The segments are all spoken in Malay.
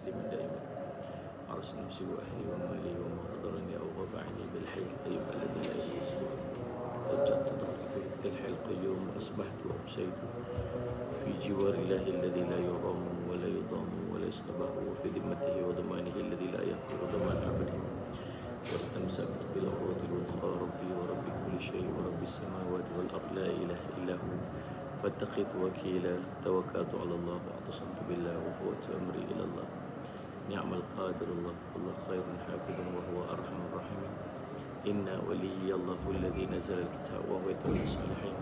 تسليما دائما عرس نفسي وأهلي ومالي وما حضرني أو غاب عني بالحي القيوم الذي لا يموت وجدت ضعفي في ذلك الحي القيوم وأصبحت وأمسيت في جوار الله الذي لا يرام ولا يضام ولا يستباح وفي ذمته وضمانه الذي لا يغفر ضمان عبده واستمسكت بالعروة الوثقى ربي وربي كل شيء ورب السماوات والأرض لا إله إلا هو فاتخذ وكيلا توكلت على الله واعتصمت بالله وفوت أمري إلى الله نعم القادر الله الله خير حافظ وهو أرحم الراحمين إن ولي الله الذي نزل الكتاب وهو يتولى الصالحين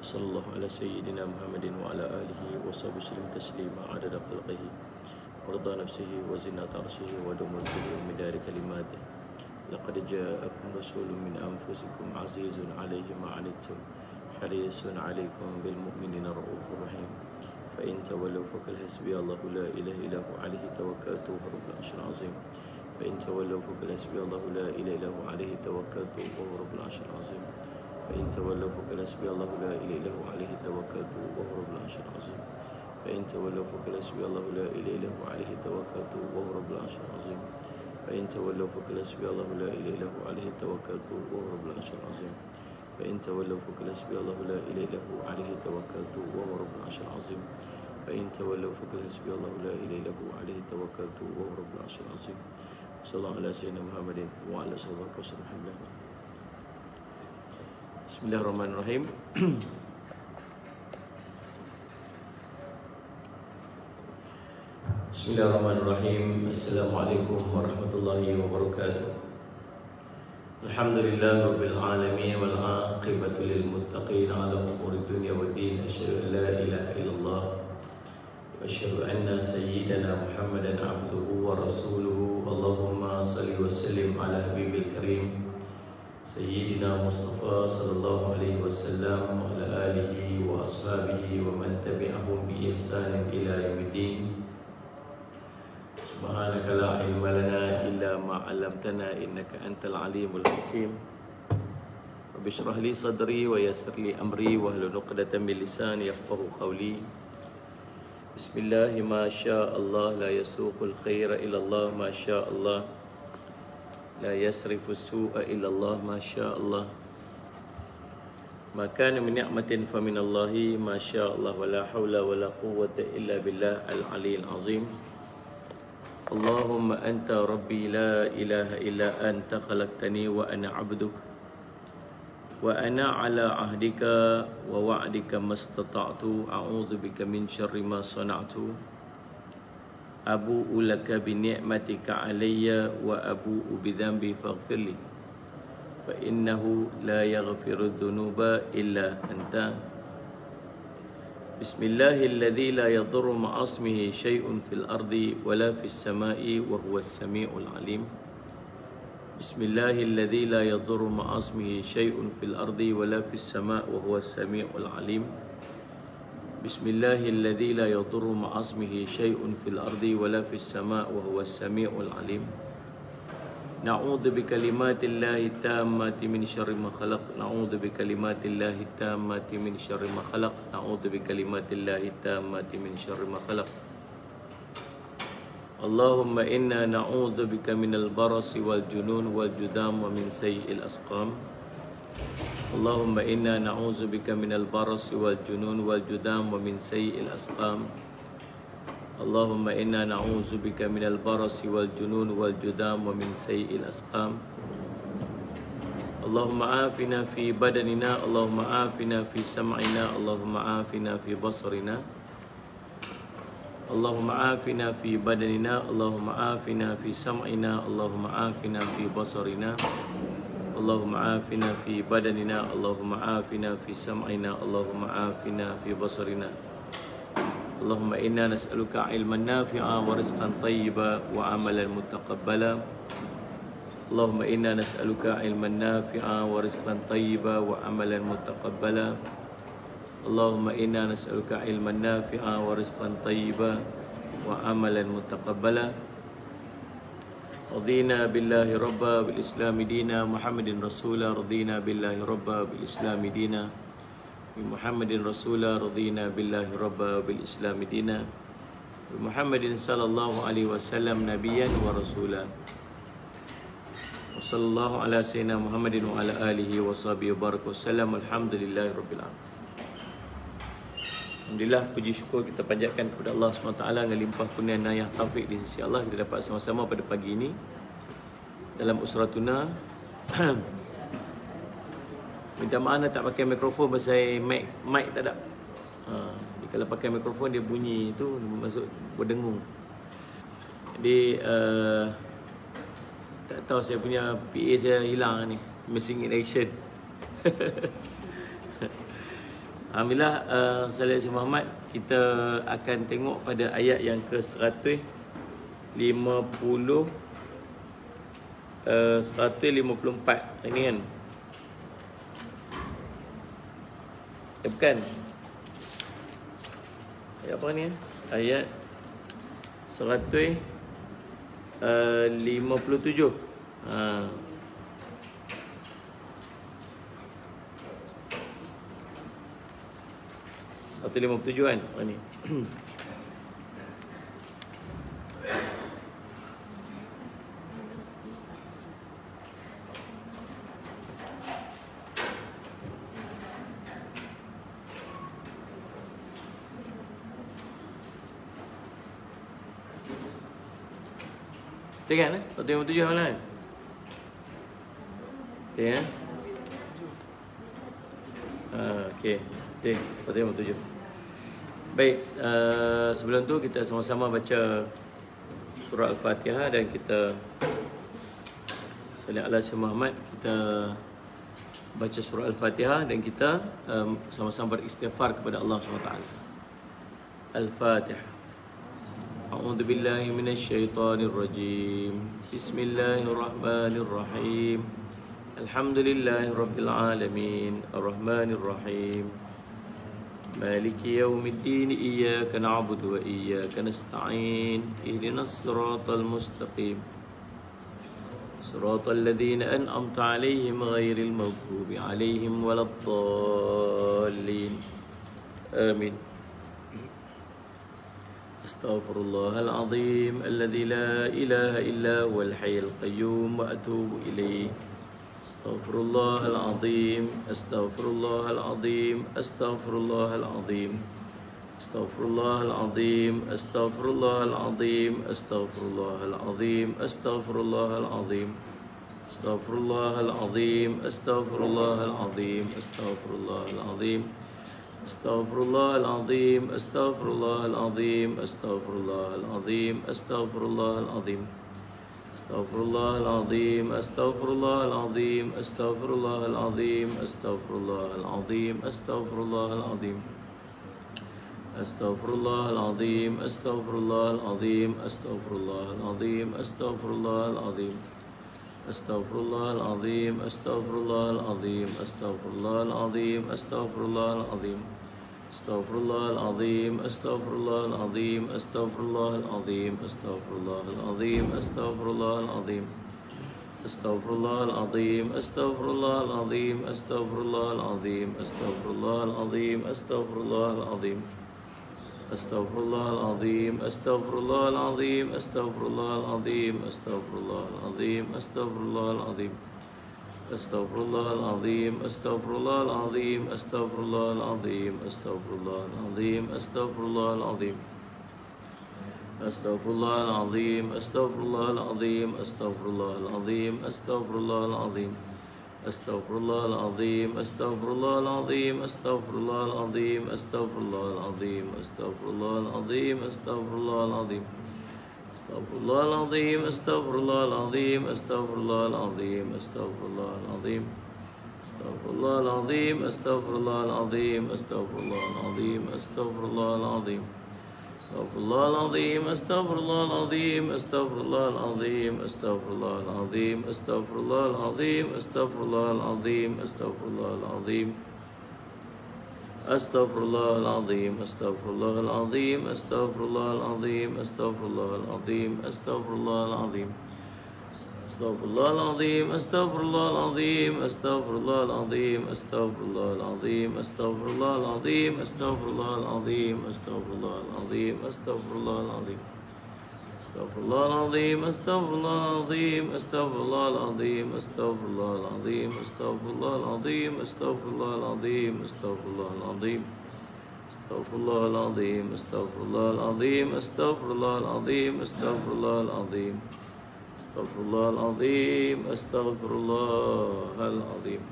وصلى الله على سيدنا محمد وعلى آله وصحبه وسلم تسليما عدد خلقه ورضا نفسه وزنة عرشه ودوم الكل ومدار كلماته لقد جاءكم رسول من أنفسكم عزيز عليه ما عنتم حريص عليكم بالمؤمنين رؤوف رحيم فإن تولوا فقل حسبي الله لا إله إلا هو عليه توكلت وهو رب العرش العظيم فإن تولوا فقل حسبي الله لا إله إلا هو عليه توكلت وهو رب العرش العظيم فإن تولوا فقل حسبي الله لا إله إلا هو عليه توكلت وهو رب العرش العظيم فإن تولوا فقل حسبي الله لا إله إلا هو عليه توكلت وهو رب العرش العظيم فإن تولوا فقل حسبي الله لا إله إلا هو عليه توكلت وهو رب العرش العظيم فإن تولوا فقل حسبي الله لا إله إلا هو عليه توكلت وهو رب العرش العظيم فإن تولوا فقل حسبي الله لا إله إلا هو عليه توكلت وهو رب العرش العظيم صلى الله على سيدنا محمد وعلى آله وصحبه وسلم. Bismillahirrahmanirrahim. Bismillahirrahmanirrahim. Assalamualaikum warahmatullahi wabarakatuh. Alhamdulillah rabbil alamin wal aqibatu lil muttaqin ala umuri dunya waddin. Asyhadu an la ilaha illallah wa asyhadu anna sayyidana Muhammadan abduhu wa rasuluhu. Allahumma salli wa sallim ala habibil karim Sayyidina Mustafa sallallahu alaihi wasallam wa ala alihi wa ashabihi wa man tabi'ahum bi ihsanin ila yaumiddin. Subhanaka la ilma lana illa ma 'allamtana innaka antal alimul hakim. Rabbi shrah li sadri wa yassir li amri wa hlul 'uqdatam min lisani yafqahu qawli. Bismillah ma syaa Allah la yasuqul khaira illa Allah ma syaa Allah. La yasrifu su'a illa Allah ma syaa Allah. Ma kana min ni'matin fa min Allahi ma syaa Allah wa la hawla wa la quwwata illa billah al-'aliyyil 'azim. Allahumma anta rabbi la ilaha illa anta khalaqtani wa ana 'abduk wa ana 'ala 'ahdika wa wa'dika mastata'tu a'udzu bika min syarri ma sana'tu. Abu'u laka bi ni'matika alayya wa abu'u bi dhanbi faghfirli fa innahu la yaghfiru dhunuba illa anta. Bismillahilladzi la yadhurru ma'asmihi syai'un fil ardi wa la fis sama'i wa huwas sami'ul 'alim. Bismillahilladzi la yadhurru ma'asmihi syai'un fil ardi wa la fis sama'i wa huwas sami'ul 'alim. Bismillahilladzi la yadurru ma'asmihi syai'un fil ardi wa la fis sama' wa huwas sami'ul 'alim. Na'udzu bikalimatillahi tammati min syarri ma khalaq. Na'udzu bikalimatillahi tammati min syarri ma khalaq. Na'udzu bikalimatillahi tammati min syarri ma khalaq. Allahumma inna na'udzu bika minal barasi wal junun wal judam wa min sayyi'il asqam. Allahumma inna na'udzu bika minal barasi wal junun wal judam wa min sayyi'il asqam. Allahumma inna na'udzu bika minal barasi wal junun wal judam wa min sayyi'il asqam. Allahumma afina fi badanina, Allahumma afina fi sam'ina, Allahumma afina fi basarina. Allahumma afina fi badanina, Allahumma afina fi sam'ina, Allahumma afina fi basarina. Allahumma afina fi badanina, Allahumma afina fi sam'ina, Allahumma afina fi basarina. Allahumma inna nas'aluka ilman nafi'a wa rizqan tayyiba wa amalan mutaqabbala. Allahumma inna nas'aluka ilman nafi'a wa rizqan tayyiba wa amalan mutaqabbala. Allahumma inna nas'aluka ilman nafi'a wa rizqan tayyiba wa amalan mutaqabbala. Radina billahi rabba bil islami dina Muhammadin rasula. Radina billahi rabba bil islami dina Muhammadin rasula. Radina billahi rabba bil islami dina Muhammadin sallallahu alaihi wasallam nabiyyan wa rasulan. Wassallallahu ala sayyidina Muhammadin wa ala alihi wa sahbihi wa baraka wasallam. Alhamdulillahi rabbil alamin. Alhamdulillah, puji syukur kita panjatkan kepada Allah SWT dengan limpah kurnia inayah taufik di sisi Allah. Kita dapat sama-sama pada pagi ini dalam Usratuna. Minta maaf tak pakai mikrofon pasal mic tak ada. Kalau pakai mikrofon dia bunyi tu masuk berdengung. Jadi tak tahu, saya punya PA saya hilang ni, missing in action. Alhamdulillah, Salih Muhammad, kita akan tengok pada ayat yang ke 154 ini kan. Bukan. Ayat apa ni? Ayat 157. Ha. 157 kan? Ni. Tengok 157 mana kan? Okey kan? Okey. Okey, 157. Baik, sebelum tu kita sama-sama baca surah Al-Fatihah dan kita salih ala Sayyidina Muhammad. Kita baca surah Al-Fatihah dan kita sama-sama beristighfar kepada Allah SWT. Al-Fatihah. A'udzu billahi minasy syaithanir rajim. Bismillahirrahmanirrahim. Alhamdulillahirabbil alamin. Arrahmanir rahim. Maliki yaumiddin. Iyyaka na'budu wa iyyaka nasta'in. Ihdinas siratal mustaqim. Siratal ladzina an'amta 'alaihim ghairil maghdubi 'alaihim waladdallin. Amin. Astaghfirullahalazim alladzi la ilaha illa huwal hayyul qayyum wa atubu ilaih. Astaghfirullahalazim, astaghfirullahalazim, astaghfirullahalazim, astaghfirullahalazim, astaghfirullahalazim, astaghfirullahalazim, astaghfirullahalazim, astaghfirullahalazim, astaghfirullahalazim, astaghfirullahalazim. Astaghfirullahalazim, astaghfirullahalazim, astaghfirullahalazim, astaghfirullahalazim, astaghfirullahalazim, astaghfirullahalazim, astaghfirullahalazim, astaghfirullahalazim, astaghfirullahalazim, astaghfirullahalazim, astaghfirullahalazim, astaghfirullahalazim, astaghfirullahalazim. Astaghfirullahalazim, astaghfirullahalazim, astaghfirullahalazim, astaghfirullahalazim, astaghfirullahalazim, astaghfirullahalazim, astaghfirullahalazim, astaghfirullahalazim, astaghfirullahalazim, astaghfirullahalazim, astaghfirullahalazim, astaghfirullahalazim, astaghfirullahalazim, astaghfirullahalazim. Astaghfirullahalazim, astaghfirullahalazim, astaghfirullahalazim, astaghfirullahalazim, astaghfirullahalazim, astaghfirullahalazim, astaghfirullahalazim, astaghfirullahalazim, astaghfirullahalazim, astaghfirullahalazim, astaghfirullahalazim, astaghfirullahalazim, astaghfirullahalazim, astaghfirullahalazim. Astaghfirullahalazim, astaghfirullahalazim, astaghfirullahalazim, astaghfirullahalazim, astaghfirullahalazim, astaghfirullahalazim, astaghfirullahalazim, astaghfirullahalazim, astaghfirullahalazim, astaghfirullahalazim, astaghfirullahalazim, astaghfirullahalazim, astaghfirullahalazim, astaghfirullahalazim. Astaghfirullahalazim, astaghfirullahalazim, astaghfirullahalazim, astaghfirullahalazim, astaghfirullahalazim, astaghfirullahalazim, astaghfirullahalazim. Astaghfirullahalazim, astaghfirullahalazim, astaghfirullahalazim, astaghfirullahalazim, astaghfirullahalazim. Astaghfirullahaladzim, astaghfirullahaladzim, astaghfirullahaladzim, astaghfirullahaladzim, astaghfirullahaladzim, astaghfirullahaladzim, astaghfirullahaladzim, astaghfirullahaladzim. Astaghfirullahaladzim, astaghfirullahaladzim, astaghfirullahaladzim, astaghfirullahaladzim, astaghfirullahaladzim, astaghfirullahaladzim, astaghfirullahaladzim. Astaghfirullahaladzim, astaghfirullahaladzim, astaghfirullahaladzim, astaghfirullahaladzim. Astaghfirullahaladzim, astaghfirullahaladzim.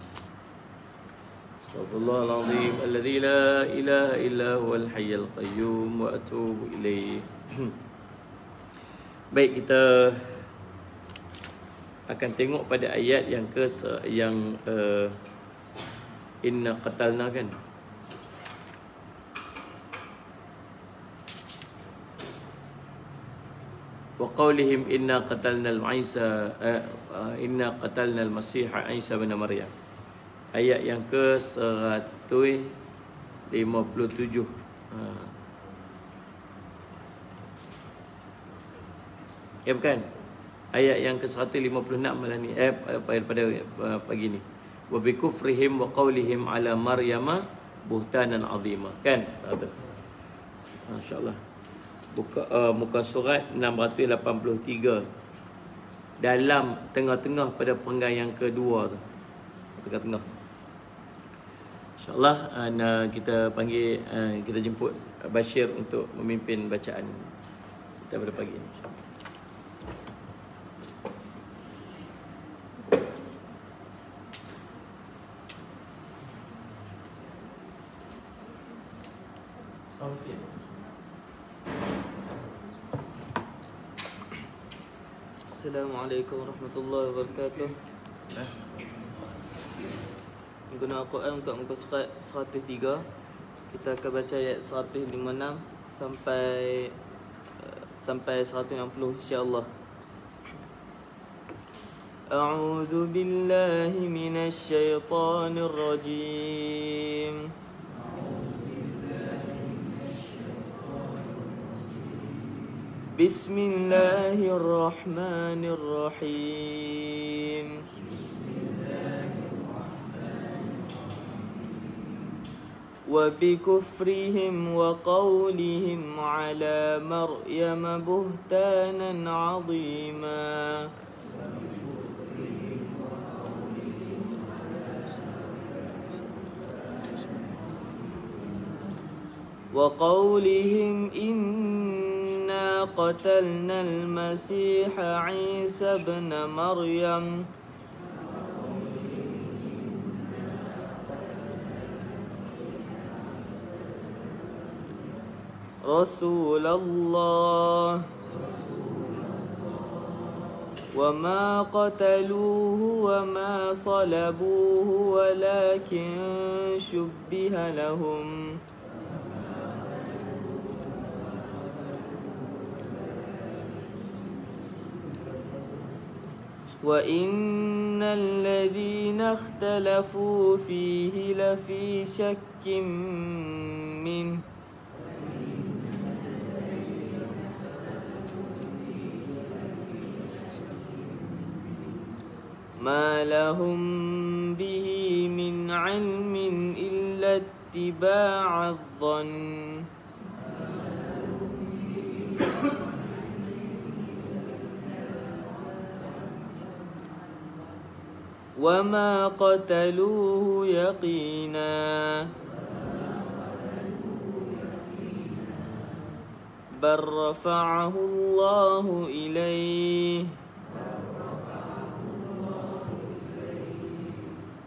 Astaghfirullahaladzim, alladzi la ilaha illa huwal hayyul qayyum wa atubu ilaih. Baik, kita akan tengok pada ayat yang inna qatalna kan. Wa qawlihim inna qatalna al-Isa inna qatalna al-Masih Isa bin Maryam. Ayat yang ke-157. Ya bukan. Ayat yang ke-156 malah ni pada pagi ni. Wa bi kufrihim wa qawlihim ala Maryama buhtanan azima. Kan? Masya-Allah. Muka surat 683. Dalam tengah-tengah pada perenggan yang kedua tu. Tengah-tengah. InsyaAllah kita panggil, kita jemput Bashir untuk memimpin bacaan kita pada pagi ini. Assalamualaikum warahmatullahi wabarakatuh. Guna Al-Quran untuk muka surat 103. Kita akan baca ayat 156 sampai 160 insya-Allah. A'udzu billahi minasy syaithanir rajim. Bismillahirrahmanirrahim. Wa bikufrihim wa qawlihim ala Maryam buhtanan 'azima. Wa qawlihim قتلنا المسيح عيسى ابن مريم رسول الله وما قتلوه وما صلبوه ولكن شبه لهم وَإِنَّ الَّذِينَ اخْتَلَفُوا فِيهِ لَفِي شَكٍّ مِّنْهُ مَا لَهُم بِهِ مِنْ عِلْمٍ إِلَّا اتِّبَاعَ الظَّنِّ وَمَا قَتَلُوهُ يَقِينًا بَلْ رَفَعَهُ اللَّهُ إِلَيْهِ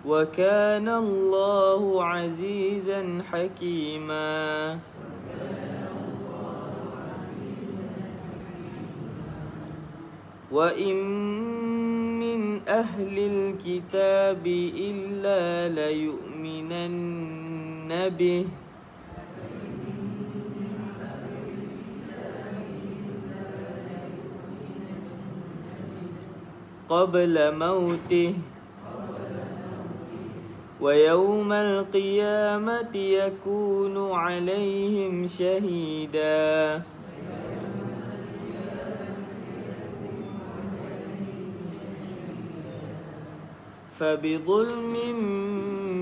وَكَانَ اللَّهُ عَزِيزًا حَكِيمًا وَإِن مِّنْ أَهْلِ الْكِتَابِ إِلَّا لَيُؤْمِنَنَّ بِهِ قبل موته ويوم القيامة يكون عليهم شهيدا فبظلم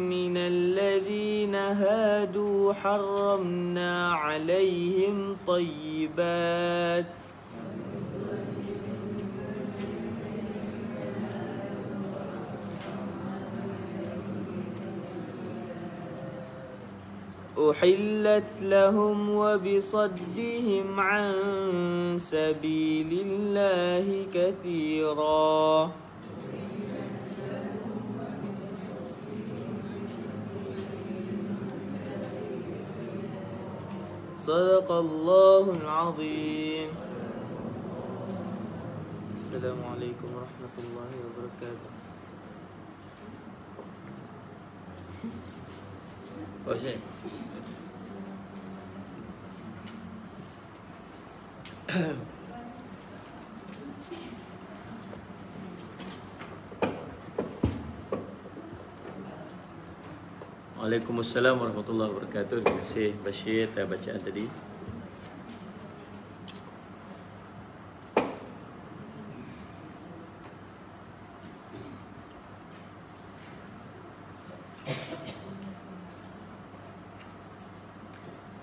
من الذين هادوا حرمنا عليهم طيبات أحلت لهم وبصدهم عن سبيل الله كثيرا صدق الله العظيم. السلام عليكم ورحمة الله وبركاته. Waalaikumsalam warahmatullahi wabarakatuh. Terima kasih Bashir atas bacaan tadi.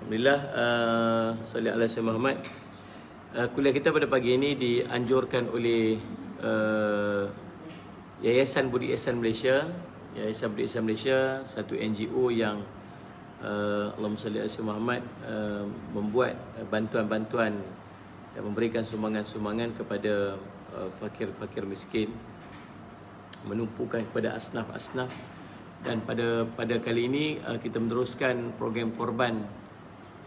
Alhamdulillah, salli ala Sayyidina Muhammad. Kuliah kita pada pagi ini dianjurkan oleh Yayasan Budi Ihsan Malaysia. Yayasan Budi Ihsan Malaysia, satu NGO yang Allahumma salli ala Sayyidina Muhammad, membuat bantuan-bantuan dan memberikan sumbangan-sumbangan kepada fakir-fakir miskin, menumpukan kepada asnaf-asnaf. Dan pada kali ini kita meneruskan program korban,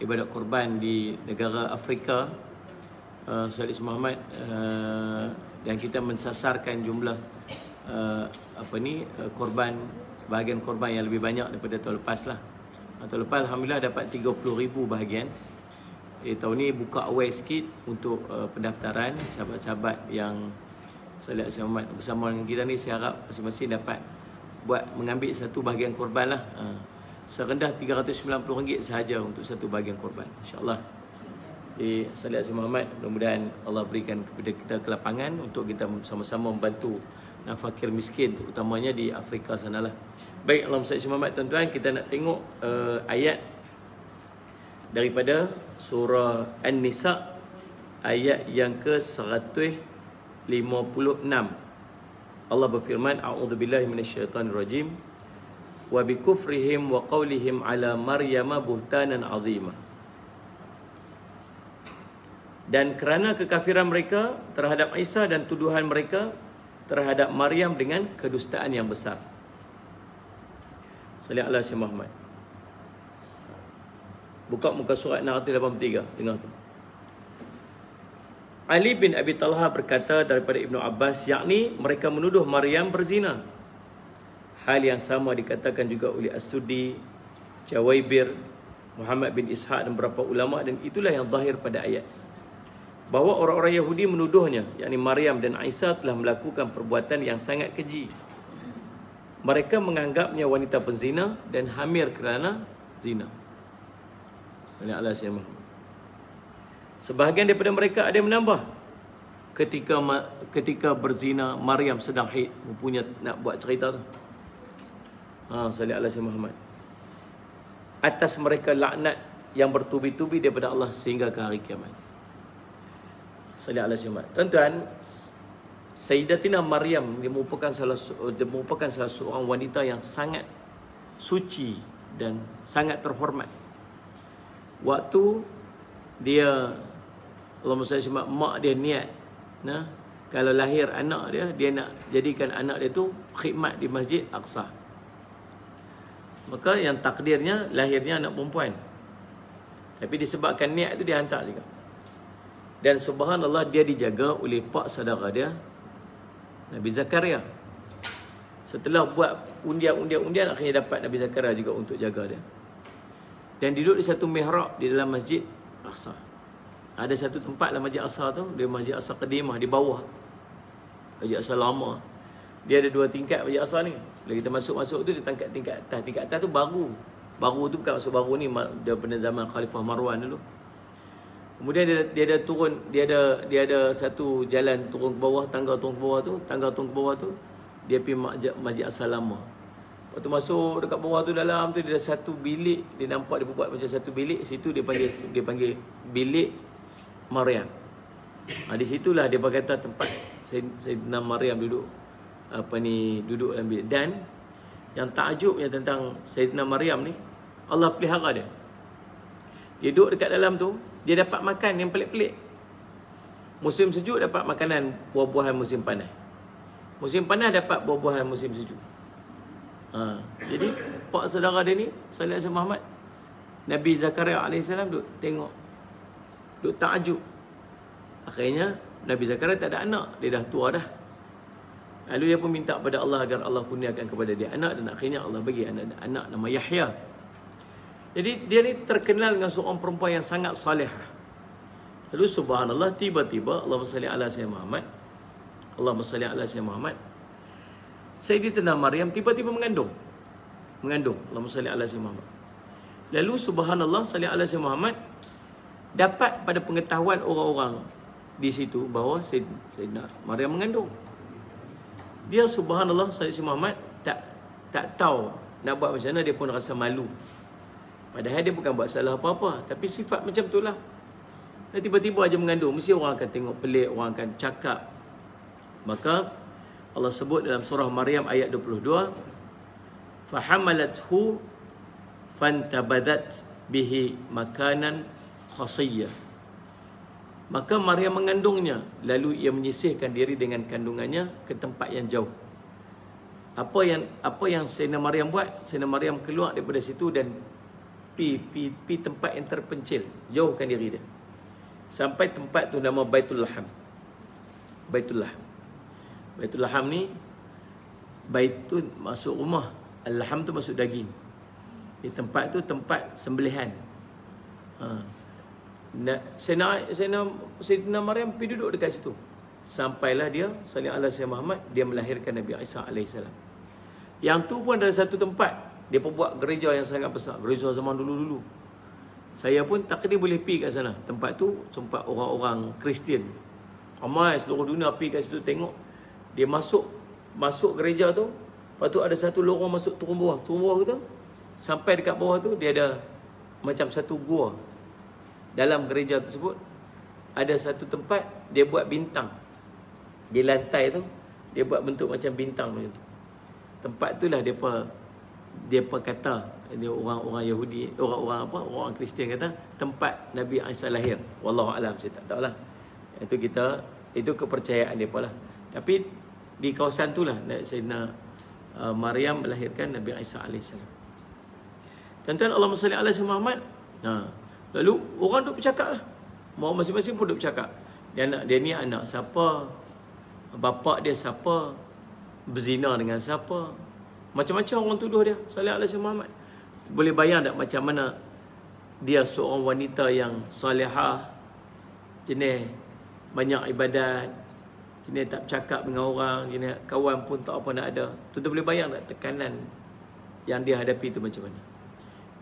ibadat korban di negara Afrika, Sayyidina Muhammad, dan kita mensasarkan jumlah korban, bahagian korban yang lebih banyak daripada tahun lepas lah. Tahun lepas Alhamdulillah dapat 30,000 bahagian. Tahun ni buka awal sikit untuk pendaftaran. Sahabat-sahabat yang Sayyidina Muhammad bersama dengan kita ni, saya harap masing-masing dapat mengambil satu bahagian korban lah. Serendah RM390 sahaja untuk satu bahagian korban, insyaAllah. Jadi Sayyidina Muhammad, mudah-mudahan Allah berikan kepada kita kelapangan untuk kita sama-sama membantu fakir miskin, terutamanya di Afrika sanalah. Baik, Allahumma salli Muhammad. Tuan-tuan, kita nak tengok ayat daripada surah An-Nisa, ayat yang ke-156. Allah berfirman, a'udzubillahi minasyaitonirrajim, wa bikufrihim wa qawlihim ala Maryam buhtanan azima. Dan kerana kekafiran mereka terhadap Isa dan tuduhan mereka terhadap Maryam dengan kedustaan yang besar. Sallallahu alaihi wasallam Muhammad. Buka muka surat 683, tengok tu. Ali bin Abi Talha berkata daripada Ibnu Abbas, yakni mereka menuduh Maryam berzina. Hal yang sama dikatakan juga oleh As-Suddi, Jawaibir, Muhammad bin Ishaq dan beberapa ulama, dan itulah yang zahir pada ayat. Bahawa orang-orang Yahudi menuduhnya, yakni Maryam dan Isa, telah melakukan perbuatan yang sangat keji. Mereka menganggapnya wanita penzina dan hamil kerana zina. Sebahagian daripada mereka ada yang menambah, ketika berzina Maryam sedang haid, mempunyai nak buat cerita tu. Sallallahu alaihi Muhammad. Atas mereka laknat yang bertubi-tubi daripada Allah sehingga ke hari kiamat. Sallallahu alaihi Muhammad. Tuan-tuan, Sayyidatina Maryam dia merupakan salah seorang wanita yang sangat suci dan sangat terhormat. Waktu dia, Allahumma salli alaihi, mak dia niat, kalau lahir anak dia nak jadikan anak dia tu khidmat di Masjid Aqsa. Maka yang takdirnya lahirnya anak perempuan. Tapi disebabkan niat itu dia hantar juga. Dan subhanallah, dia dijaga oleh pak saudara dia, Nabi Zakaria. Setelah buat undian, akhirnya dapat Nabi Zakaria juga untuk jaga dia. Dan duduk di satu mihrab di dalam Masjid Aqsa. Ada satu tempat dalam Masjid Aqsa tu, dia Masjid Aqsa Qadimah di bawah. Masjid Aqsa lama. Dia ada 2 tingkat Masjid Aqsa ni. Bila kita masuk tu, dia tingkat atas. Tingkat atas tu baru. Baru tu bukan masuk baru ni, daripada zaman Khalifah Marwan dulu. Kemudian dia ada turun, dia ada satu jalan turun ke bawah, tangga turun ke bawah tu, Dia pergi Masjid As-Salama. Waktu masuk dekat bawah tu, dalam tu dia ada satu bilik. Dia nampak dia buat macam satu bilik. Situ dia panggil bilik Maryam. Di situlah dia berkata tempat Sayyidina Maryam duduk duduk dalam bilik. Dan yang takjubnya tentang Sayyidina Maryam ni, Allah pelihara dia. Dia duduk dekat dalam tu, dia dapat makan yang pelik-pelik. Musim sejuk dapat makanan buah-buahan musim panas. Musim panas dapat buah-buahan musim sejuk. Jadi pak saudara dia ni, Salih Alaihi Muhammad, Nabi Zakaria AS duduk tengok, duduk takjub. Akhirnya Nabi Zakaria tak ada anak, dia dah tua dah. Lalu dia pun minta pada Allah agar Allah kurniakan kepada dia anak, dan akhirnya Allah bagi anak nama Yahya. Jadi dia ni terkenal dengan seorang perempuan yang sangat salihah. Lalu subhanallah, tiba-tiba Allahumma salli ala sayyidina Muhammad, Allahumma salli ala sayyidina Muhammad, Sayyidatina Maryam tiba-tiba mengandung. Allahumma salli ala sayyidina Muhammad. Lalu subhanallah, salli ala sayyidina Muhammad, dapat pada pengetahuan orang-orang di situ bahawa Sayyidina Maryam mengandung. Dia subhanallah, salli ala sayyidina Muhammad, tak tahu nak buat macam mana, dia pun rasa malu. Padahal dia bukan buat salah apa-apa, tapi sifat macam itulah. Dan tiba-tiba aja mengandung, mesti orang akan tengok pelik, orang akan cakap. Maka Allah sebut dalam surah Maryam ayat 22, fahamalathu fantabadat bihi makanan khasiyya. Maka Maryam mengandungnya, lalu ia menyisihkan diri dengan kandungannya ke tempat yang jauh. Apa yang Sayyidina Maryam buat? Sayyidina Maryam keluar daripada situ dan pi tempat yang terpencil, jauhkan diri dia. Sampai tempat tu nama Baitul Laham. Baitul Laham ni, bait tu masuk rumah, Al-Laham tu masuk daging. Di tempat tu tempat sembelihan. Sayyidina Maryam pergi duduk dekat situ. Sampailah dia, sallallahu alaihi wasallam Muhammad, dia melahirkan Nabi Isa alaihissalam. Yang tu pun ada satu tempat, dia pun buat gereja yang sangat besar, gereja zaman dulu-dulu. Saya pun takdir boleh pergi kat sana. Tempat tu tempat orang-orang Kristian. Ramai seluruh dunia pergi kat situ tengok. Dia masuk gereja tu, lepas tu ada satu lorong masuk turun bawah tu. Sampai dekat bawah tu dia ada macam satu gua. Dalam gereja tersebut ada satu tempat dia buat bintang. Di lantai tu dia buat bentuk macam bintang macam tu. Tempat itulah depa kata, ini orang Yahudi, orang Kristian kata tempat Nabi Isa lahir. Wallahu alam, saya tak tahulah. Itu kepercayaan depa lah. Tapi di kawasan itulah Sayyidina Maryam melahirkan Nabi Isa alaihissalam. Tuan-tuan, Allahumma salli ala sayyidina Muhammad. Lalu orang duk bercakap lah. Mau masing-masing pun duk bercakap. Dia ni anak siapa? Bapak dia siapa? Berzina dengan siapa? Macam-macam orang tuduh dia. Sallallahu alaihi wasallam Muhammad. Boleh bayang tak macam mana dia seorang wanita yang salihah, jenis banyak ibadat, jenis tak bercakap dengan orang, jenis kawan pun tak apa nak ada. Tuan boleh bayang tak tekanan yang dia hadapi tu macam mana?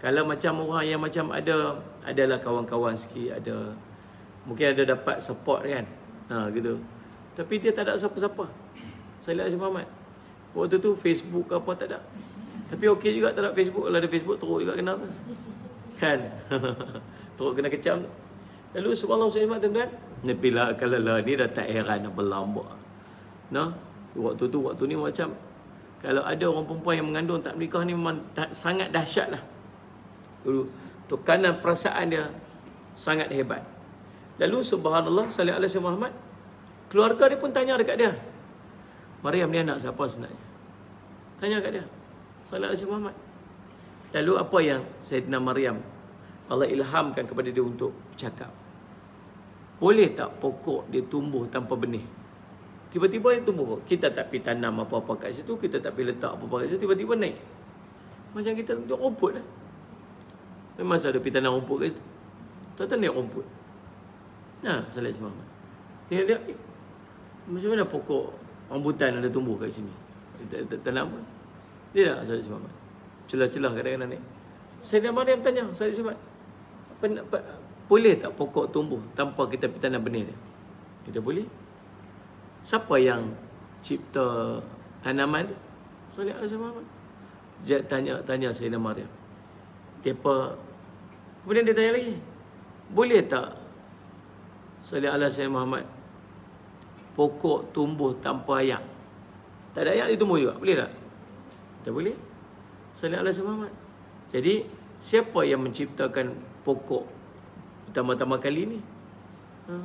Kalau macam orang yang macam adalah kawan-kawan sikit, mungkin ada dapat support kan, gitu. Tapi dia tak ada siapa-siapa. Sallallahu alaihi Muhammad. Waktu tu Facebook ke apa tak ada. Tapi okey juga tak ada Facebook. Kalau ada Facebook teruk juga kena kan. Teruk kena kecam. Lalu subhanallah saya tuan-tuan, bila kalau ni dah tak heran apa lambak. Waktu ni macam kalau ada orang perempuan yang mengandung tak menikah ni memang sangat dahsyatlah. Dulu tekanan perasaan dia sangat hebat. Lalu subhanallah sallallahu alaihi Muhammad, keluarga dia pun tanya dekat dia, Maryam ni anak siapa sebenarnya? Tanya kat dia, sallallahu alaihi Muhammad. Lalu apa yang Sayyidina Maryam Allah ilhamkan kepada dia untuk bercakap? Boleh tak pokok dia tumbuh tanpa benih? Tiba-tiba dia tumbuh. Kita tak pergi tanam apa-apa kat situ, kita tak pergi letak apa-apa kat situ, tiba-tiba naik. Macam kita tunjuk rumput lah. Memang ada pergi tanam rumput kat situ, tak naik rumput. Sallallahu alaihi Muhammad. Dia lihat macam mana pokok rambutan ada tumbuh kat sini. Tanam apa? Dia tak sallallahu alaihi Muhammad. Celah-celah kadang-kadang naik. Sayyidina Maryam tanya, sallallahu alaihi Muhammad, boleh tak pokok tumbuh tanpa kita tanam benih dia? Kita boleh. Siapa yang cipta tanaman tu. Salih ala Sayyidina Muhammad. Dia tanya Sayyidina Maryam. Kemudian dia tanya lagi, boleh tak salih ala Sayyidina Muhammad pokok tumbuh tanpa ayak? Tak ada ayak dia tumbuh juga, boleh tak? Tak boleh. Salih ala Sayyidina Muhammad. Jadi siapa yang menciptakan pokok pertama-tama kali ni?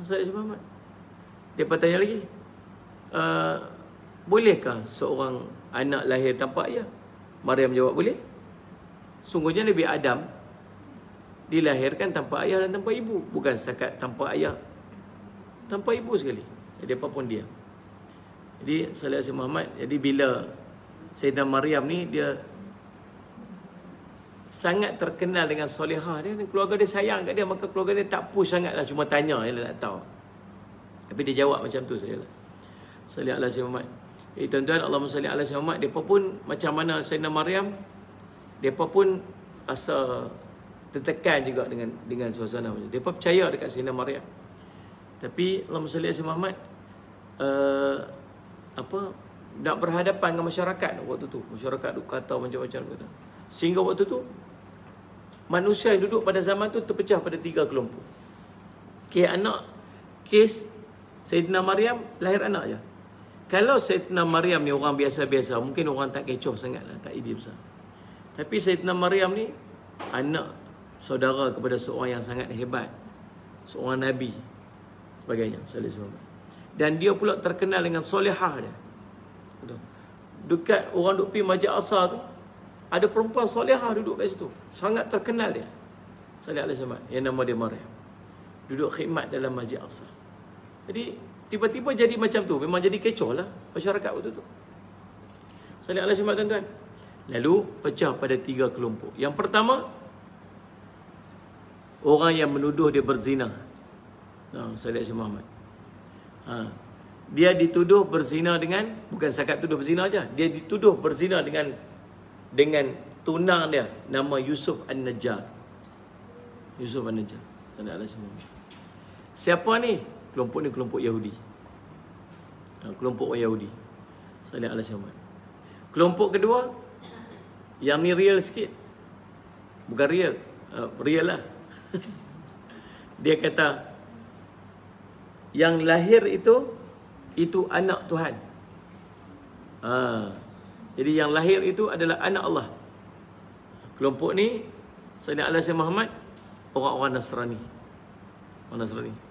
Salih ala Sayyidina Muhammad. Dia tanya lagi, bolehkah seorang anak lahir tanpa ayah? Maryam jawab, boleh. Sungguhnya Nabi Adam dilahirkan tanpa ayah dan tanpa ibu, bukan setakat tanpa ayah, tanpa ibu sekali. Jadi apa pun dia. Jadi salih ala Muhammad. Jadi bila Sayyidah Maryam ni, dia sangat terkenal dengan solehah dia, dan keluarga dia sayang kat dia, maka keluarga dia tak push sangatlah, cuma tanya je nak tahu. Tapi dia jawab macam tu sajalah. Salih ala Muhammad. Tuan-tuan, Allahumma salli ala Muhammad. Depa pun macam mana Sayyidah Maryam, depa pun rasa tertekan juga dengan suasana macam. Depa percaya dekat Sayyidah Maryam. Tapi Allahumma salli ala Muhammad nak berhadapan dengan masyarakat waktu tu. Masyarakat duk kata macam-macam kata. Sehingga waktu tu manusia yang duduk pada zaman tu terpecah pada 3 kelompok. Kes Sayyidina Maryam lahir anak je. Kalau Sayyidina Maryam ni orang biasa-biasa, mungkin orang tak kecoh sangatlah, tak idea besar. Tapi Sayyidina Maryam ni anak saudara kepada seorang yang sangat hebat, seorang nabi sebagainya, sallallahu. Dan dia pula terkenal dengan solehah dia. Dekat orang duk pergi Masjid Aqsa tu, ada perempuan solehah duduk kat situ, sangat terkenal dia, sallallahu alaihi wasallam, yang nama dia Maryam, duduk khidmat dalam Masjid Aqsa. Jadi tiba-tiba jadi macam tu, memang jadi kecoh lah masyarakat waktu tu. Sallallahu alaihi wasallam, tuan-tuan. Lalu pecah pada 3 kelompok. Yang pertama, orang yang menuduh dia berzina. Sallallahu alaihi wasallam. Dia dituduh berzina dengan, bukan setakat tuduh berzina aja, dia dituduh berzina dengan tunang dia, nama Yusuf An-Najjar. Yusuf An-Najjar. Sallallahu alaihi wasallam. Siapa ni? Kelompok ni kelompok Yahudi. Kelompok orang Yahudi. Sallallahu alaihi wasallam. Kelompok kedua, yang ni real sikit. Bukan real, real lah. Dia kata yang lahir itu anak Tuhan. Jadi yang lahir itu adalah anak Allah. Kelompok ni Sayyidina Ali Muhammad, orang-orang Nasrani. Orang Nasrani.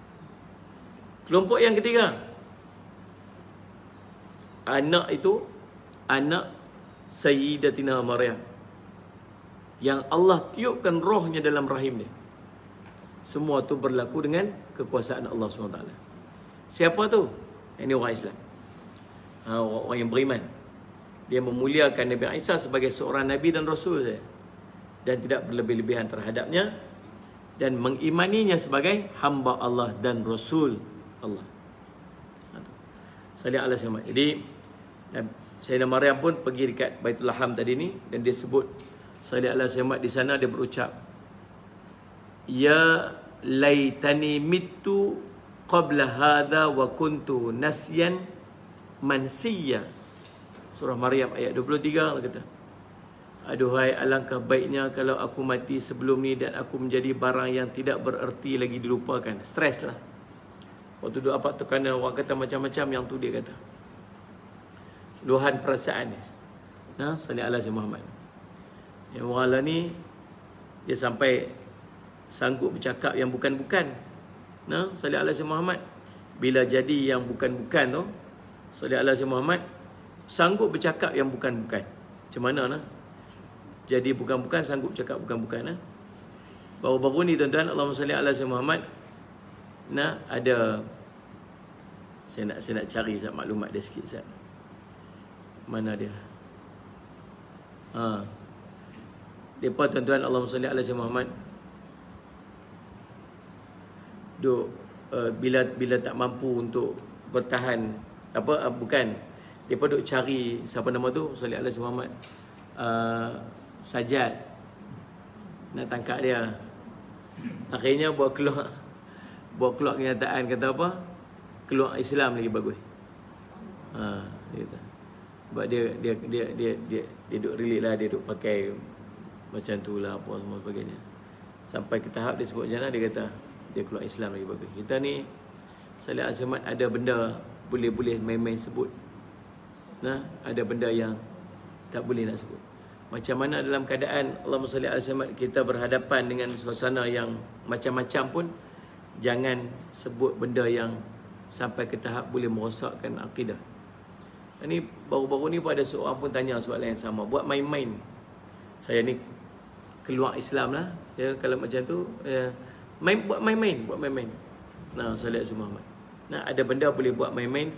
Kelompok yang ketiga, anak itu anak Sayyidatina Maryam, yang Allah tiupkan rohnya dalam rahim dia. Semua tu berlaku dengan kekuasaan Allah SWT. Siapa tu? Ini orang Islam, orang yang beriman. Dia memuliakan Nabi Isa sebagai seorang Nabi dan Rasul saja, dan tidak berlebih-lebihan terhadapnya, dan mengimaninya sebagai hamba Allah dan Rasul Allah. Sallallahu alaihi wasallam. Jadi Sayyidina Maryam pun pergi dekat Baitul Laham tadi ni, dan dia sebut sallallahu alaihi wasallam di sana, dia berucap, ya laitani mittu qabla hadha wa kuntu nasyan mansiya. Surah Maryam ayat 23 kata, aduhai alangkah baiknya kalau aku mati sebelum ni dan aku menjadi barang yang tidak bererti lagi dilupakan. Stres lah. Waktu tu apa tekanan orang kata macam-macam, yang tu dia kata luahan perasaan dia. Sallallahu alaihi Muhammad. Yang orang lah ni, dia sampai sanggup bercakap yang bukan-bukan. Sallallahu alaihi Muhammad. Bila jadi yang bukan-bukan tu, sallallahu alaihi Muhammad sanggup bercakap yang bukan-bukan. Macam mana jadi bukan-bukan, sanggup bercakap bukan-bukan. Baru-baru ni tuan-tuan, Allahumma salli ala Sayyidina Muhammad, ada saya nak cari maklumat dia sikit Ustaz. Mana dia? Depa tuan-tuan, Allahumma salli ala Sayyidina Muhammad, duk bila tak mampu untuk bertahan, bukan, depa duk cari siapa nama tu, salli ala Sayyidina Muhammad, Sajjad, nak tangkap dia. Akhirnya buat keluar kenyataan, kata apa, keluar Islam lagi bagus. Dia kata Sebab dia duk relate lah, dia duk pakai macam tu lah, apa semua sebagainya. Sampai ke tahap dia sebut macam mana, dia kata dia keluar Islam lagi bagus. Kita ni Salih Al-Samad ada benda boleh main-main sebut. Nah, ada benda yang tak boleh nak sebut. Macam mana dalam keadaan Allahumma salli ala Muhammad kita berhadapan dengan suasana yang macam-macam pun, jangan sebut benda yang sampai ke tahap boleh merosakkan akidah. Ini baru-baru ni pun ada seorang pun tanya soalan yang sama. Buat main-main. Saya ni keluar Islam lah. Ya, kalau macam tu, buat main-main. Nah, Salih Muhammad. Nah, ada benda boleh buat main-main,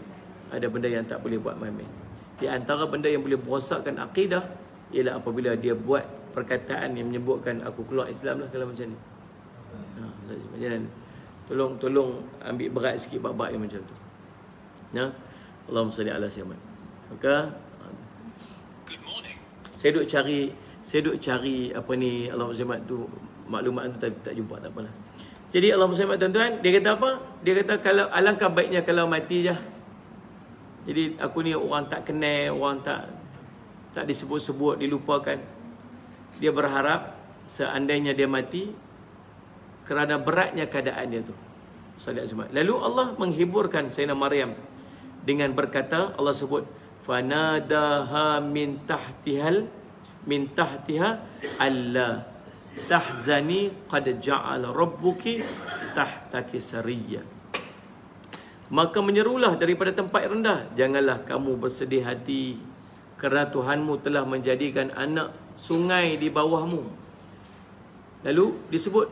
ada benda yang tak boleh buat main-main. Di antara benda yang boleh merosakkan akidah ialah apabila dia buat perkataan yang menyebutkan aku keluar Islam lah, kalau macam ni. Jangan, tolong ambil berat sikit bab-bab yang macam tu. Nah, Allahumma salli ala Muhammad. Maka saya duk cari apa ni Allahumma salli Muhammad tu, maklumat tu tak jumpa, tak apalah. Jadi Allahumma salli Muhammad, tuan-tuan, dia kata apa? Dia kata kalau alangkah baiknya kalau mati je. Jadi aku ni orang tak kenal, orang tak disebut-sebut, dilupakan. Dia berharap seandainya dia mati kerana beratnya keadaan dia tu. Lalu Allah menghiburkan Sayyidina Maryam dengan berkata, Allah sebut fanadaha min tahtiha alla tahzani qad ja'ala rabbuki tahtaki sariyya. Maka menyerulah daripada tempat rendah, janganlah kamu bersedih hati kerana Tuhanmu telah menjadikan anak sungai di bawahmu. Lalu disebut,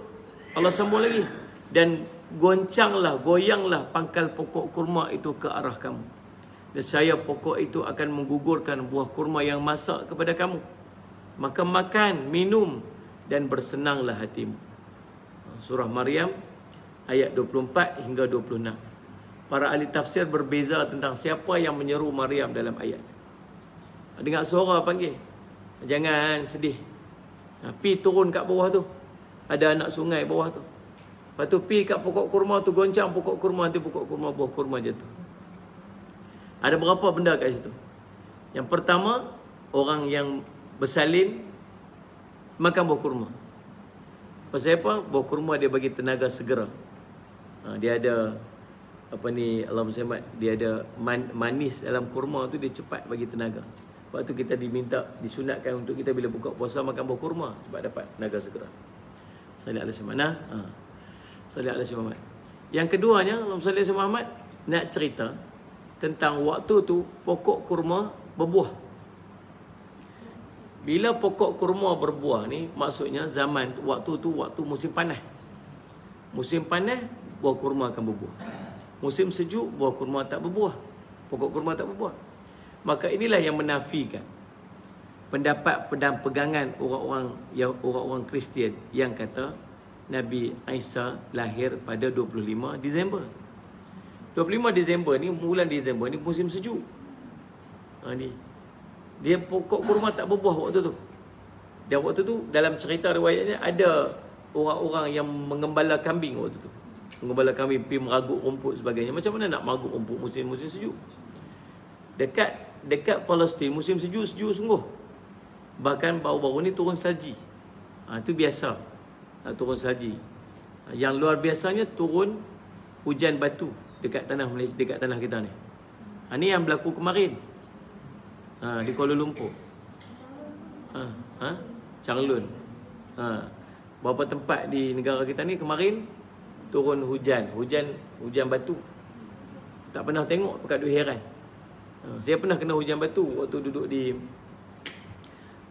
Allah sambung lagi, dan goyanglah pangkal pokok kurma itu ke arah kamu. Nescaya pokok itu akan menggugurkan buah kurma yang masak kepada kamu. Maka makan, minum dan bersenanglah hatimu. Surah Maryam ayat 24 hingga 26. Para ahli tafsir berbeza tentang siapa yang menyeru Maryam dalam ayat. Dengar suara panggil, jangan sedih. Pi turun kat bawah tu, ada anak sungai bawah tu. Lepas tu pi kat pokok kurma tu, goncang pokok kurma, nanti pokok kurma, buah kurma jatuh. Ada berapa benda kat situ. Yang pertama, orang yang bersalin makan buah kurma. Pasal apa? Buah kurma dia bagi tenaga segera. Dia ada apa ni, Allahumma salli, dia ada manis dalam kurma tu, dia cepat bagi tenaga. Sebab tu kita disunatkan untuk kita bila buka puasa makan buah kurma sebab dapat tenaga segera. Salih alaihi wasallam. Salih alaihi wasallam. Yang keduanya, Allahumma salli alaihi Muhammad, nak cerita tentang waktu tu pokok kurma berbuah. Bila pokok kurma berbuah ni, maksudnya zaman waktu tu waktu musim panas. Musim panas buah kurma akan berbuah. Musim sejuk buah kurma tak berbuah. Pokok kurma tak berbuah. Maka inilah yang menafikan pendapat dan pegangan orang-orang Kristian yang kata Nabi Isa lahir pada 25 Disember. 25 Disember ni, bulan Disember ni musim sejuk. Ni dia pokok kurma tak berbuah waktu tu. Dan waktu tu dalam cerita riwayatnya ada orang-orang yang mengembala kambing waktu tu. Mengembala kambing, pergi meraguk rumput sebagainya. Macam mana nak meraguk rumput musim sejuk? Dekat Palestin musim sejuk sungguh. Bahkan baru-baru ni turun salji. Itu biasa. Turun salji. Yang luar biasanya turun hujan batu dekat tanah Malaysia, dekat tanah kita ni. Ini yang berlaku kemarin. Di Kuala Lumpur. Changlun. Beberapa tempat di negara kita ni kemarin turun hujan batu. Tak pernah tengok, pekat duk heran. Saya pernah kena hujan batu waktu duduk di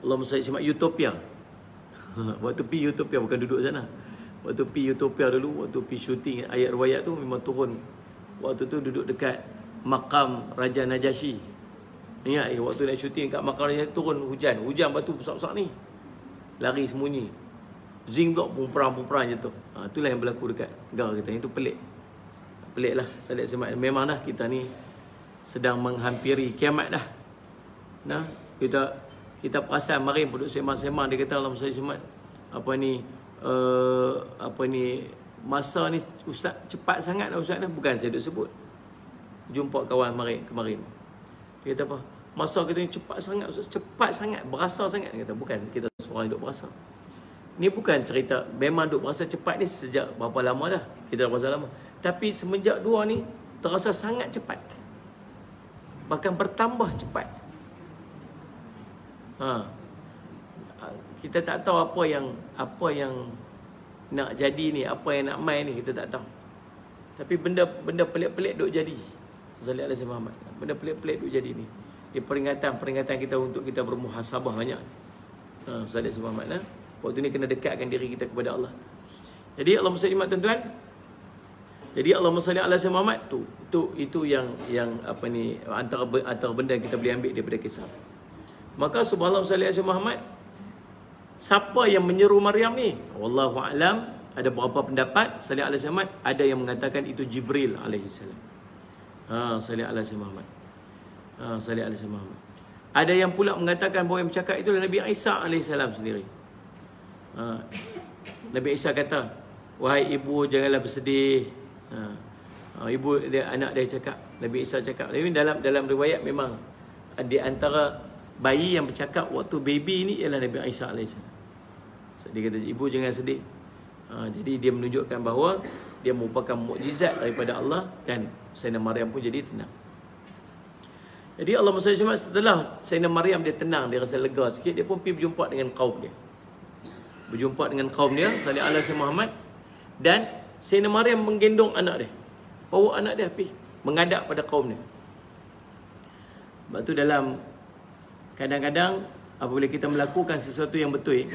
Allahumma salli ala Utopia. Waktu pi Utopia, bukan duduk sana. Waktu pi Utopia dulu, waktu pi syuting ayat riwayat tu memang turun. Waktu tu duduk dekat makam Raja Najasyi. Ingat waktu nak syuting kat makam Raja turun hujan batu besar-besar ni. Lari sembunyi. Zing blok pumperang jatuh. Itulah yang berlaku dekat negara kita. Itu pelik. Pelik lah. Salih semat. Memang dah kita ni sedang menghampiri kiamat dah. Nah, kita perasan marin pun duduk semang-semang, dia kata Allahumma salli semat. Masa ni ustaz cepat sangat dah ustaz dah. Bukan saya duk sebut. Jumpa kawan kemarin. Dia kata apa? masa kita ni cepat sangat, cepat sangat, berasa sangat. Kata bukan, kita seorang duk berasa. Ni bukan cerita memang duk berasa cepat ni sejak berapa lama dah. Kita dah berasa lama. Tapi semenjak dua ni terasa sangat cepat. Bahkan bertambah cepat. Kita tak tahu apa yang nak jadi ni, apa yang nak main ni, kita tak tahu. Tapi benda pelik-pelik duk jadi. Sallallahu alaihi Muhammad. Benda pelik-pelik duk jadi ni. Dia peringatan kita untuk kita bermuhasabah banyak. Sallallahu alaihi Muhammad. Waktu ni kena dekatkan diri kita kepada Allah. Jadi Allahumma salli tuan-tuan. Jadi Allahumma salli ala sayyidina Muhammad itu yang apa ni antara benda yang kita boleh ambil daripada kisah. Maka subhanallah salli ala Muhammad, siapa yang menyeru Maryam ni? Wallahu a'lam. Ada beberapa pendapat. Salli ala Muhammad, ada yang mengatakan itu Jibril alaihi salam. Salli ala Muhammad. Salli ala Muhammad. Ada yang pula mengatakan bahawa yang bercakap itu adalah Nabi Isa alaihi salam sendiri. Nabi Isa kata, wahai ibu janganlah bersedih. Ibu dia, anak dia cakap, Nabi Isa cakap. Tapi dalam riwayat memang di antara bayi yang bercakap waktu baby ni ialah Nabi Isa AS. So, dia kata ibu jangan sedih. Jadi dia menunjukkan bahawa dia merupakan mukjizat daripada Allah, dan Sayyidina Maryam pun jadi tenang. Jadi Allah SWT setelah Sayyidina Maryam dia tenang, dia rasa lega sikit, dia pun pergi berjumpa dengan kaum dia. Berjumpa dengan kaum dia, sallallahu alaihi wasallam Muhammad, dan Sayyidina Maryam menggendong anak dia. Bawa anak dia pergi menghadap pada kaum dia. Sebab tu dalam kadang-kadang apabila kita melakukan sesuatu yang betul,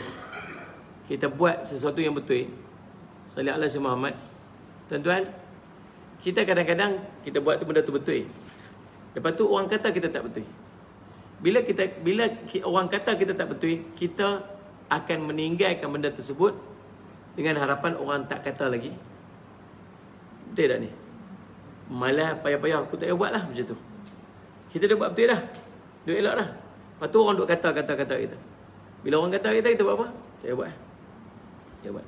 kita buat sesuatu yang betul, sallallahu alaihi wasallam Muhammad, tuan-tuan, kita kadang-kadang kita buat tu benda tu betul. Lepas tu orang kata kita tak betul. Bila orang kata kita tak betul, kita akan meninggalkan benda tersebut dengan harapan orang tak kata lagi. Betul tak ni? Malah payah-payah aku tak payah buat lah macam tu. Kita dah buat betul dah, dah elok dah. Lepas tu orang duk kata kita. Bila orang kata kita buat apa? Tak payah buat. Tak buat.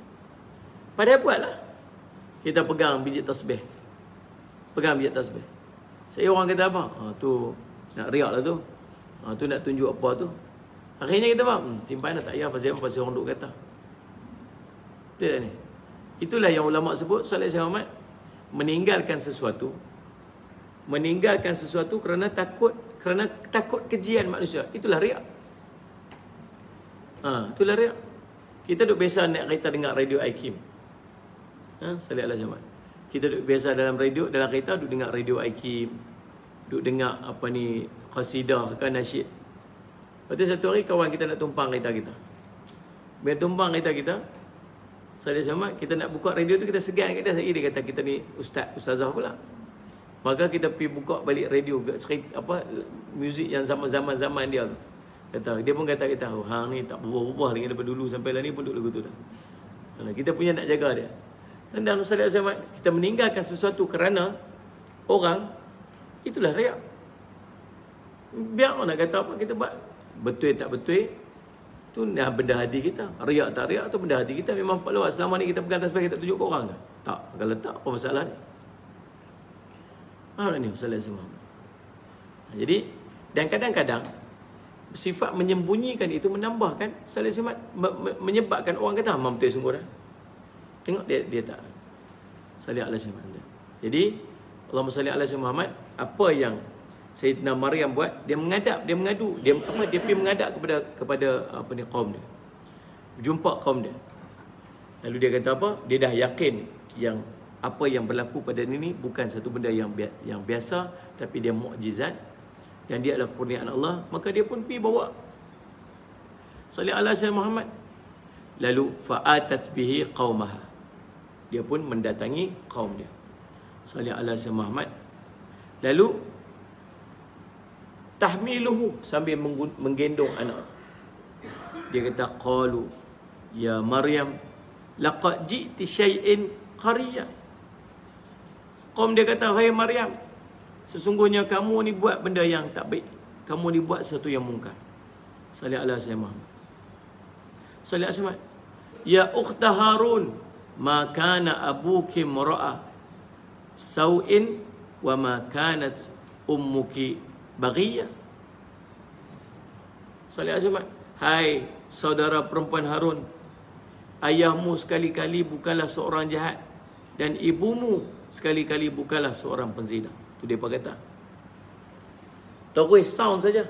Padahal buat lah. Kita pegang biji tasbih. Saya orang kata apa? Tu nak riak lah tu. Tu nak tunjuk apa tu. Akhirnya kita faham, simpan dah tak payah pasal orang duk kata. Betul tak ni? Itulah yang ulama sebut sallallahu alaihi wasallam meninggalkan sesuatu kerana takut kejian manusia. Itulah riak. Itulah riak. Kita duk biasa nak kereta dengar radio Aikim. Sallallahu alaihi wasallam. Kita duk biasa dalam kereta duk dengar radio Aikim, duk dengar apa ni qasidah ke nasyid. Lepas tu satu hari kawan kita nak tumpang kereta kita. Bila tumpang kereta kita, saya sama kita nak buka radio tu, kita segan kat dia. Dia kata kita ni ustazah pula. Maka kita pergi buka balik radio, cerita apa muzik yang zaman dia tu. Dia pun kata kita, hang ni tak berubah lagi daripada dulu sampai lah ni pun duk lagu tu dah. Kita punya nak jaga dia. Dan dalam sallallahu alaihi wasallam kita meninggalkan sesuatu kerana orang, itulah riak. Biar orang nak kata apa kita buat, betul tak betul, tu benda hati kita. Riak tak riak tu benda hati kita. Memang Pak Lawak selama ni kita pegang tasbih kita tunjuk ke orang ke? Tak. Kalau tak, apa masalah ni? Faham tak ni masalah semua? Jadi, dan kadang-kadang sifat menyembunyikan itu menambahkan salah semat, menyebabkan orang kata memang betul sungguh dah. Tengok dia tak. Sallallahu alaihi wasallam. Jadi, Allahumma salli ala sayyidina Muhammad, apa yang Sayyidina Maryam buat, dia mengadu, dia pergi menghadap kepada apa ni kaum dia. Jumpa kaum dia. Lalu dia kata apa? Dia dah yakin yang apa yang berlaku pada ini bukan satu benda yang biasa, tapi dia mukjizat dan dia adalah kurniaan Allah. Maka dia pun pergi bawa sallallahu alaihi wasallam Muhammad. Lalu fa'atat bihi qaumaha. Dia pun mendatangi kaum dia. Sallallahu alaihi wasallam Muhammad. Lalu tahmiluhu, sambil menggendong anak. Dia kata qalu ya Maryam laqad ji'ti syai'in qariya. Kaum dia kata, hai Maryam, sesungguhnya kamu ni buat benda yang tak baik. Kamu ni buat sesuatu yang mungkar. Sallallahu alaihi wasallam. Sallallahu alaihi wasallam. Ya ukhta Harun, ma kana abuki mura'a sau'in wa ma kanat ummuki baghiyah. Salih Alaihi Wasallam, hai saudara perempuan Harun, ayahmu sekali-kali bukanlah seorang jahat dan ibumu sekali-kali bukanlah seorang penzina. Itu dia kata. Terus sound saja.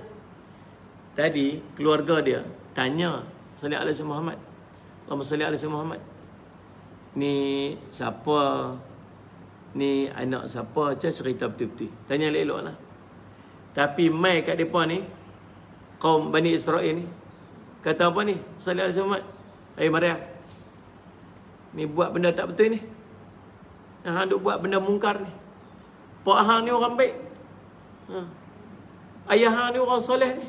Tadi keluarga dia tanya Salih Alaihi Muhammad, Allahumma salli alaihi Muhammad, ni siapa, ni anak siapa, cerita betul-betul. Tanya elok-elok lah. Tapi mai kat mereka ni, kaum Bani Israel ni, kata apa ni? Salih Alaihi Muhammad, Maryam, ni buat benda tak betul ni. Hang duk buat benda mungkar ni. Pak hang ni orang baik. Ayah hang ni orang soleh ni.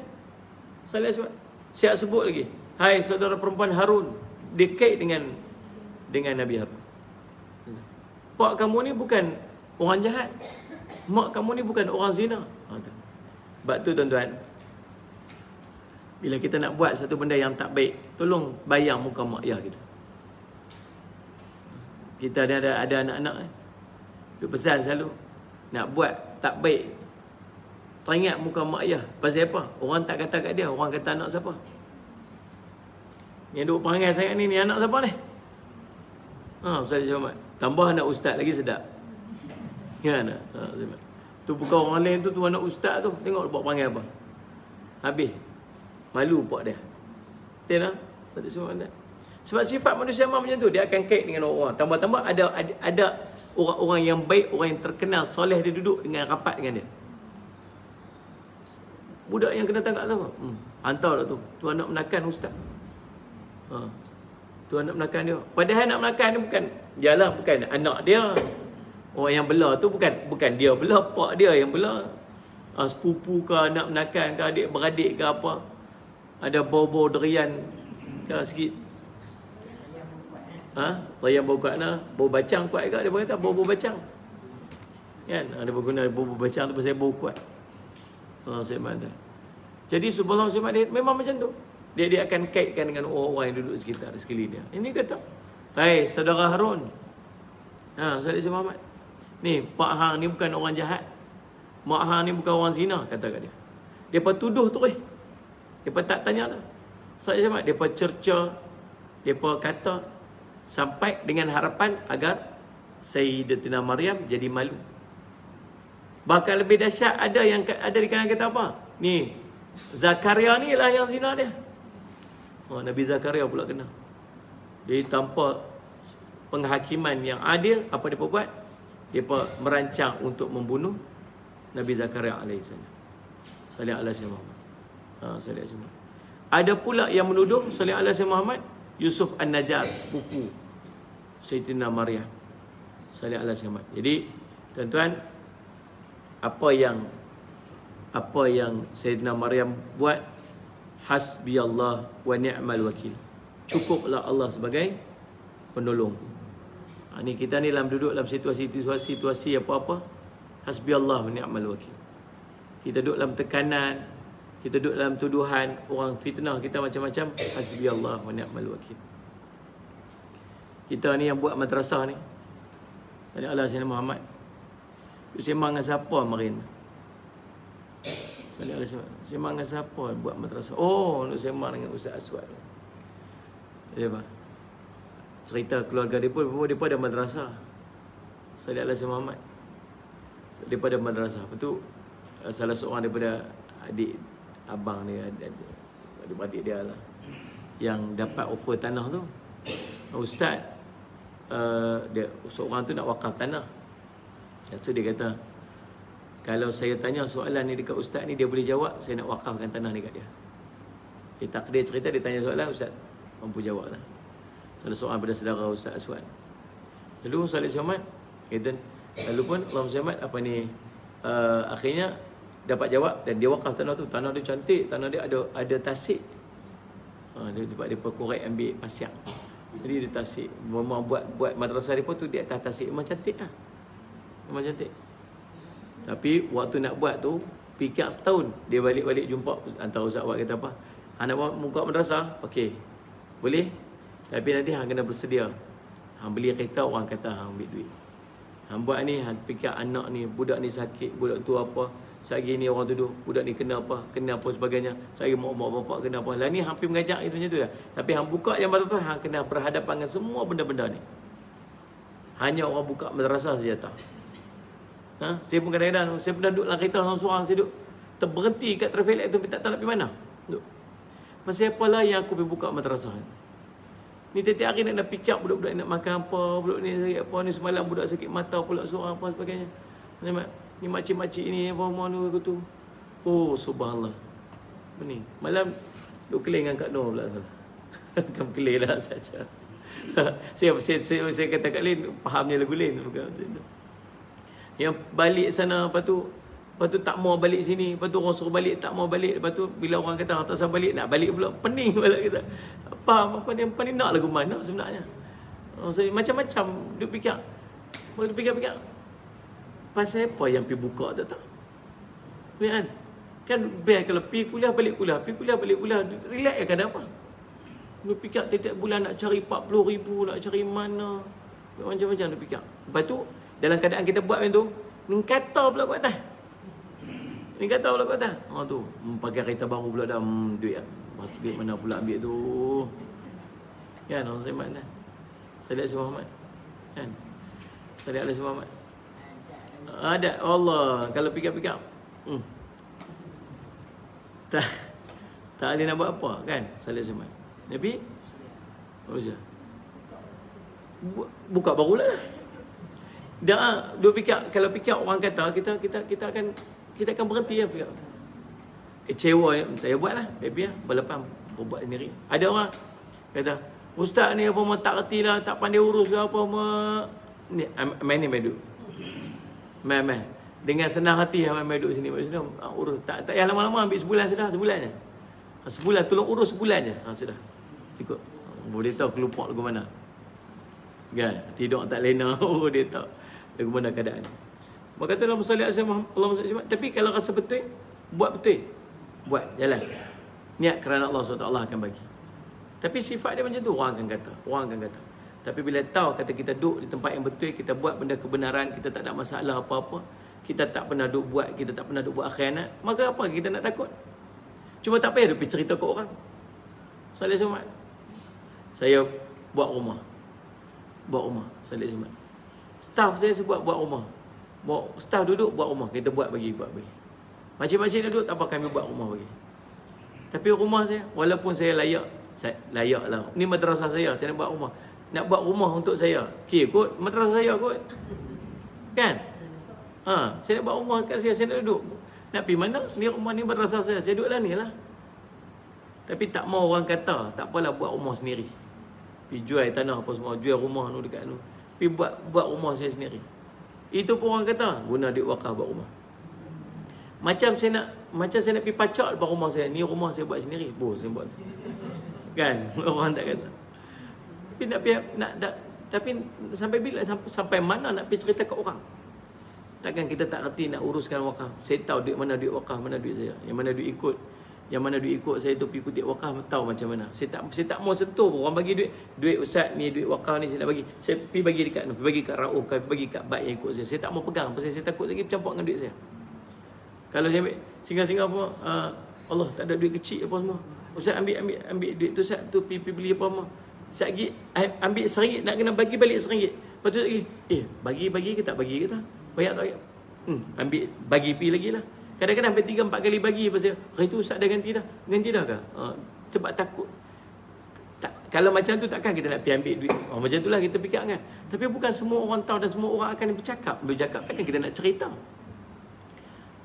Salih Alaihi Muhammad. Siap sebut lagi, hai saudara perempuan Harun, dekat dengan Nabi Harun. Pak kamu ni bukan orang jahat, mak kamu ni bukan orang zina. Sebab tu tuan-tuan, bila kita nak buat satu benda yang tak baik, tolong bayang muka mak ayah kita. Kita ada anak-anak dia pesan selalu nak buat tak baik, teringat muka mak ayah. Pasal apa? Orang tak kata kat dia, orang kata anak siapa. Yang duk perangai sangat ni anak siapa ni? Ustaz Syahmat. Tambah anak ustaz lagi sedap. Kan? Tu bukan orang lain tu anak ustaz tu. Tengok buat perangai apa. Habis. Malu pak dia. Betul tak? Ustaz Syahmat. Sebab sifat manusia macam tu, dia akan kait dengan orang. Tambah-tambah ada orang-orang yang baik, orang yang terkenal, soleh, dia duduk dengan rapat dengan dia. Budak yang kena tangkap sama. Hantar lah tu. Tu anak menakan ustaz. Tu anak menakan dia. Padahal anak menakan ni bukan, jalan bukan anak dia. Orang yang bela tu bukan dia bela, pak dia yang bela. Sepupu ke, anak menakan ke, adik-beradik ke apa. Ada bau-bau derian ke sikit. Derian bau kuat lah. Bau bacang kuat ke, dia berkata bau-bau bacang. Kan? Ada berguna bau-bau bacang tu pasal bau kuat. Jadi subhanallah, memang macam tu. Dia akan kaitkan dengan orang-orang yang duduk sekitar sekeliling dia. Ini kata, hai saudara Harun, Salih Muhammad, ni pak hang ni bukan orang jahat, mak hang ni bukan orang zina, kata kat dia. Depa tuduh terus. Depa tak tanya dah. Salih Muhammad, depa cerca, depa kata sampai dengan harapan agar Sayyidatina Maryam jadi malu. Bahkan lebih dahsyat, ada di kalangan kata apa? Ni Zakaria ni lah yang zina dia. Nabi Zakaria pula kena. Jadi tanpa penghakiman yang adil, apa dia buat? Dia merancang untuk membunuh Nabi Zakaria alaihissalam. Salih alaihi Muhammad. Salih alaihi Muhammad. Ada pula yang menuduh Salih alaihi Muhammad Yusuf An-Najjar, sepupu Sayyidina Maryam. Salih alaihi Muhammad. Jadi tuan-tuan, apa yang Sayyidina Maryam buat, hasbiyallah wa ni'mal wakil. Cukuplah Allah sebagai penolong. Ni kita ni duduk dalam situasi apa-apa, hasbiyallah wa ni'mal wakil. Kita duduk dalam tekanan, kita duduk dalam tuduhan, orang fitnah kita macam-macam, hasbiyallah wa ni'mal wakil. Kita ni yang buat madrasah ni, Salih Allah Sayyidina Muhammad, sembang dengan siapa marin? Salih alaihi wasallam. Sembang dengan siapa buat madrasah? Nak sembang dengan Ustaz Aswad. Ya, Pak. Cerita keluarga dia pun ada madrasah. Salih alaihi Muhammad. Depa ada madrasah. Betul. Salah seorang daripada adik abang dia, adik-adik dia lah, yang dapat offer tanah tu. Ustaz, dia seorang tu nak wakaf tanah. So dia kata, kalau saya tanya soalan ni dekat ustaz ni, dia boleh jawab, saya nak wakafkan tanah ni kat dia. Dia takdir cerita, dia tanya soalan, ustaz mampu jawab lah. Salah seorang daripada saudara Ustaz Aswad. Lalu Salih Muhammad, lalu pun Allah Muhammad akhirnya dapat jawab dan dia wakaf tanah tu. Tanah dia cantik, tanah dia ada tasik. Dia korek ambil pasir. Jadi dia tasik. Memang buat madrasah dia pun tu di atas tasik. Memang cantik lah. Memang cantik. Tapi waktu nak buat tu, fikir setahun. Dia balik-balik jumpa antara Ustaz Awad, kata apa? Nak buat muka madrasah? Okey. Boleh? Tapi nanti hang kena bersedia. Hang beli kereta, orang kata hang ambil duit. Hang buat ni, hang fikir anak ni, budak ni sakit, budak tu apa, sehari ni orang tuduh, budak ni kena apa sebagainya, sehari mak bapak kena apa. Lah ni hampir mengajak itu macam tu ya. Tapi hang buka yang baru tu, hang kena berhadapan dengan semua benda-benda ni. Hanya orang buka madrasah saja tak. Saya pun kadang-kadang, saya pernah duduk dalam kereta seorang-seorang, saya duduk terberhenti kat traffic light tu, tak tahu nak pergi mana. Duduk. Pasal apalah yang aku pergi buka madrasah ni tiap-tiap hari nak fikir budak-budak nak makan apa, budak ni sakit apa, ni semalam budak sakit mata pula seorang apa sebagainya. Ni makcik-makcik ni apa mana tu. Oh subhanallah. Ni malam duk keleng dengan Kak Nur pula. Bukan keleng lah saja. saya kata Kak Lin fahamnya lagu Lin bukan macam tu. Yang balik sana lepas tu tak mau balik sini, lepas tu orang suruh balik tak mau balik, lepas tu bila orang kata tak usah balik, nak balik pula pening pula kita. Apa ni nak lagu mana sebenarnya. Saya macam-macam duk fikir. Duk fikir pasal apa yang pergi buka tak. Kan? Kan biar kalau pergi kuliah balik kuliah, relax kan ada apa. Duk fikir tiap bulan nak cari 40,000, nak cari mana. Macam-macam duk fikir. Lepas tu dalam keadaan kita buat macam tu, ni kata pula kat atas. Ni kata pula kat atas. Tu, pakai kereta baru pula dah duit ah. Duit mana pula ambil tu. Kan orang Saimat dah. Salih Alaihi Muhammad. Kan? Salih Alaihi Muhammad. Ada Allah kalau fikir-fikir. Tak ada nak buat apa kan? Salih Alaihi Muhammad. Nabi Rasul. Buka barulah. Dah duk fikir, kalau fikir orang kata kita akan berhenti ya fikir. Kecewa ya, saya buatlah, biar berlepas buat sendiri. Ada orang kata, "Ustaz ni apa mau tak reti lah, tak pandai urus lah apa mau." Ni main duduk. Main. Dengan senang hati main duduk sini, urus. Tak payah lama-lama, ambil sebulan sudah, sebulan je. Sebulan tolong urus sebulan je. Sudah. Ikut. Boleh tahu kelupak lagu mana. Kan? Tidur tak lena, dia tahu lagu mana keadaan. Maka kata Allahumma salli ala Muhammad. Tapi kalau rasa betul, buat betul. Buat, jalan. Niat kerana Allah SWT akan bagi. Tapi sifat dia macam tu, orang akan kata. Tapi bila tahu kata kita duduk di tempat yang betul, kita buat benda kebenaran, kita tak ada masalah apa-apa, kita tak pernah duduk buat khianat, maka apa kita nak takut? Cuma tak payah duduk cerita ke orang. Salih Muhammad. Saya buat rumah. Salih Muhammad. Staff saya buat rumah. Staff duduk buat rumah, kita buat bagi. Makcik-makcik duduk tak apa, kami buat rumah bagi. Tapi rumah saya, walaupun saya layak lah. Ni madrasah saya nak buat rumah. Nak buat rumah untuk saya. Okey kot, madrasah saya kot. Kan? Saya nak buat rumah kat saya nak duduk. Nak pergi mana? Ni rumah ni madrasah saya duduk lah ni lah. Tapi tak mau orang kata, tak apalah buat rumah sendiri. Pergi jual tanah apa semua, jual rumah tu dekat tu. Pergi buat rumah saya sendiri. Itu pun orang kata, guna duit wakaf buat rumah. Macam saya nak pergi pacak depan rumah saya. Ni rumah saya buat sendiri. Saya buat. Kan? Orang tak kata. Tapi tapi sampai bila, sampai mana nak pergi cerita kat orang? Takkan kita tak reti nak uruskan wakaf. Saya tahu duit mana duit wakaf, mana duit saya. Yang mana duit ikut saya tu pergi kutip wakaf, tahu macam mana. Saya tak mau sentuh pun. Orang bagi duit ustaz ni, duit wakaf ni saya nak bagi. Saya pergi bagi dekat pergi bagi kat Rauf, pergi kat bait yang ikut saya. Saya tak mau pegang pasal saya takut lagi bercampur dengan duit saya. Kalau saya ambil singgah-singgah apa, Allah tak ada duit kecil apa semua. Ustaz ambil duit tu ustaz tu pergi beli apa semua. Sekejap ambil RM1 nak kena bagi balik RM1. Lepas tu lagi, bagi ke tak bagi ke tak? Bayar tak? Ambil bagi pergi lagi lah. Kadang-kadang sampai 3-4 kali bagi pasal hari tu ustaz dah ganti dah ke? Sebab takut. Kalau macam tu takkan kita nak pergi ambil duit. Macam itulah kita fikir kan. Tapi bukan semua orang tahu dan semua orang akan bercakap takkan kita nak cerita.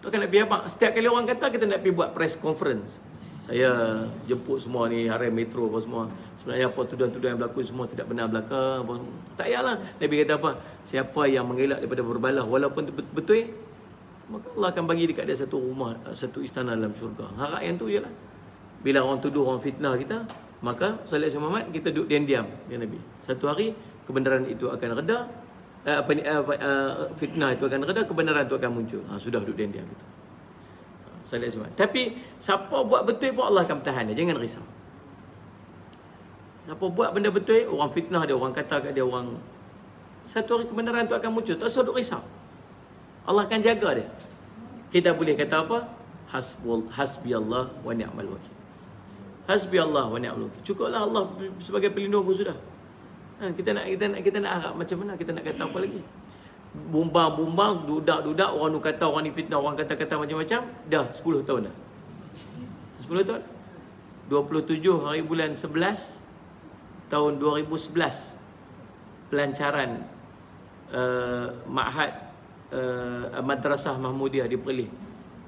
Takkan nak pergi apa? Setiap kali orang kata kita nak pergi buat press conference. Saya jemput semua ni Haram Metro apa semua. Sebenarnya apa tuduhan-tuduhan yang berlaku semua tidak benar belaka. Tak payahlah. Nabi kata apa? Siapa yang mengelak daripada berbalah walaupun betul, maka Allah akan bagi dekat dia satu rumah, satu istana dalam syurga. Harap yang tu je lah. Bila orang tuduh, orang fitnah kita, maka Salih Alaihi Muhammad kita duduk diam-diam ya Nabi. Satu hari kebenaran itu akan reda, fitnah itu akan reda, kebenaran itu akan muncul. Sudah duduk diam-diam kita. Salih Alaihi Muhammad. Tapi siapa buat betul pun Allah akan bertahan dia. Jangan risau. Siapa buat benda betul, orang fitnah dia, orang kata kat dia, orang satu hari kebenaran tu akan muncul. Tak usah duk risau. Allah akan jaga dia. Kita boleh kata apa? Hasbi Allah wa ni'mal wakil. Hasbi Allah wa ni'mal wakil. Cukuplah Allah sebagai pelindungku sudah. Kita nak harap macam mana? Kita nak kata apa lagi? Bumbang, dudak, orang tu kata, orang ni fitnah, orang kata-kata macam-macam. Dah 10 tahun dah. 10 tahun. 27 hari bulan 11 tahun 2011 pelancaran Ma'had Madrasah Mahmudiyah di Perlis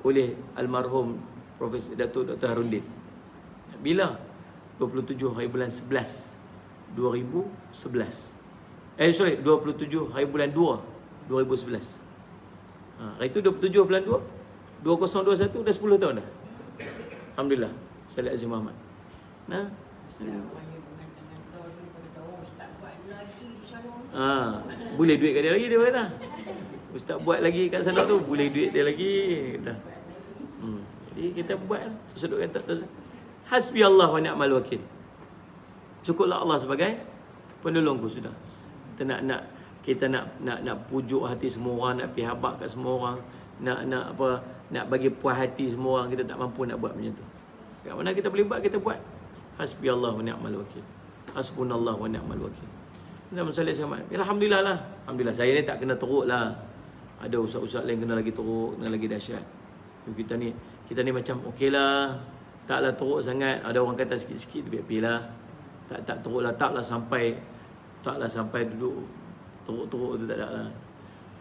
oleh almarhum Profesor Datuk Dr. Harundin. Bila? 27 hari bulan 11 2011. 27 hari bulan 2 2011. Hari itu 27 bulan 2 2021 dah 10 tahun dah. Alhamdulillah. Salih Azim Muhammad. Nah. Boleh duit kat dia lagi, dia kata. Ustaz buat lagi kat sana tu, boleh duit dia lagi. Dah. Jadi kita buat tersedut kata hasbi Allah wa ni'mal wakil. Cukuplah Allah sebagai penolongku sudah. Kita nak pujuk hati semua orang, nak pihabak kat semua orang, nak bagi puas hati semua orang, kita tak mampu nak buat macam tu. Kat mana kita boleh buat, kita buat. Hasbi Allah wa ni'mal wakil. Hasbunallah wa ni'mal wakil. Kita masalah sama. Alhamdulillah lah. Alhamdulillah saya ni tak kena teruk lah. Ada ustaz-ustaz lain kena lagi teruk, kena lagi dahsyat. Kita ni macam okey lah. Taklah teruk sangat. Ada orang kata sikit-sikit tu biar lah. Tak teruk lah, taklah sampai duduk teruk tu tak ada lah.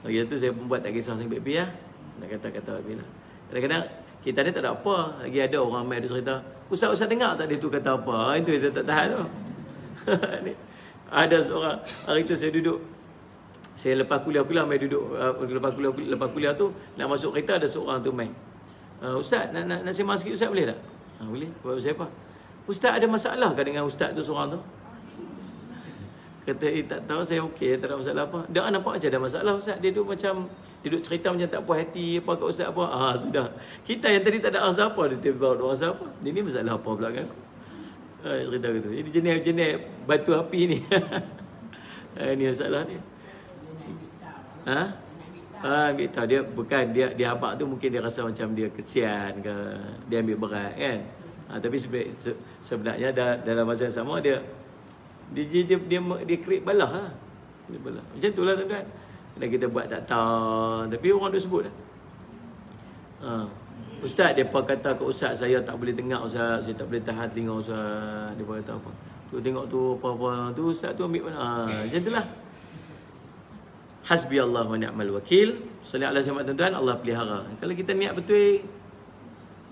Lagi tu saya pun buat tak kisah sangat biar lah. Nak kata-kata biar lah. Kadang-kadang kita ni tak ada apa. Lagi ada orang main dia cerita, ustaz dengar tak dia tu kata apa? Itu dia tak tahan tu. Ada seorang, hari tu saya duduk, saya lepas kuliah main duduk, lepas kuliah tu nak masuk kereta, ada seorang tu main, ustaz nak sembang sikit ustaz boleh tak? Boleh. Buat saya apa? Ustaz ada masalah ke dengan ustaz tu seorang tu? Kata tak tahu, saya okey, tak ada masalah apa. Dia nampak macam ada masalah ustaz. Dia duduk macam, dia duduk cerita macam tak puas hati apa kat ustaz apa. Sudah. Kita yang tadi tak ada rasa apa, dia tiba-tiba ada rasa apa. Dia ni masalah apa pula kan aku? Cerita gitu. Ini jenis batu api ni. Ini masalah ni. Ambil tahu dia bukan dia habaq tu, mungkin dia rasa macam dia kesian ke, dia ambil berat kan. Tapi sebenarnya dalam masa yang sama dia create balah lah. Dia balah. Macam itulah tuan-tuan. Dan kita buat tak tahu, tapi orang tu sebut lah. Ustaz, depa kata ke ustaz saya tak boleh dengar ustaz, saya tak boleh tahan telinga ustaz. Depa kata apa? Tu tengok tu apa-apa tu ustaz tu ambil mana. Macam itulah. Hasbi Allah wa ni'mal wakil. Sallallahu alaihi wasallam tuan-tuan, Allah pelihara. Kalau kita niat betul,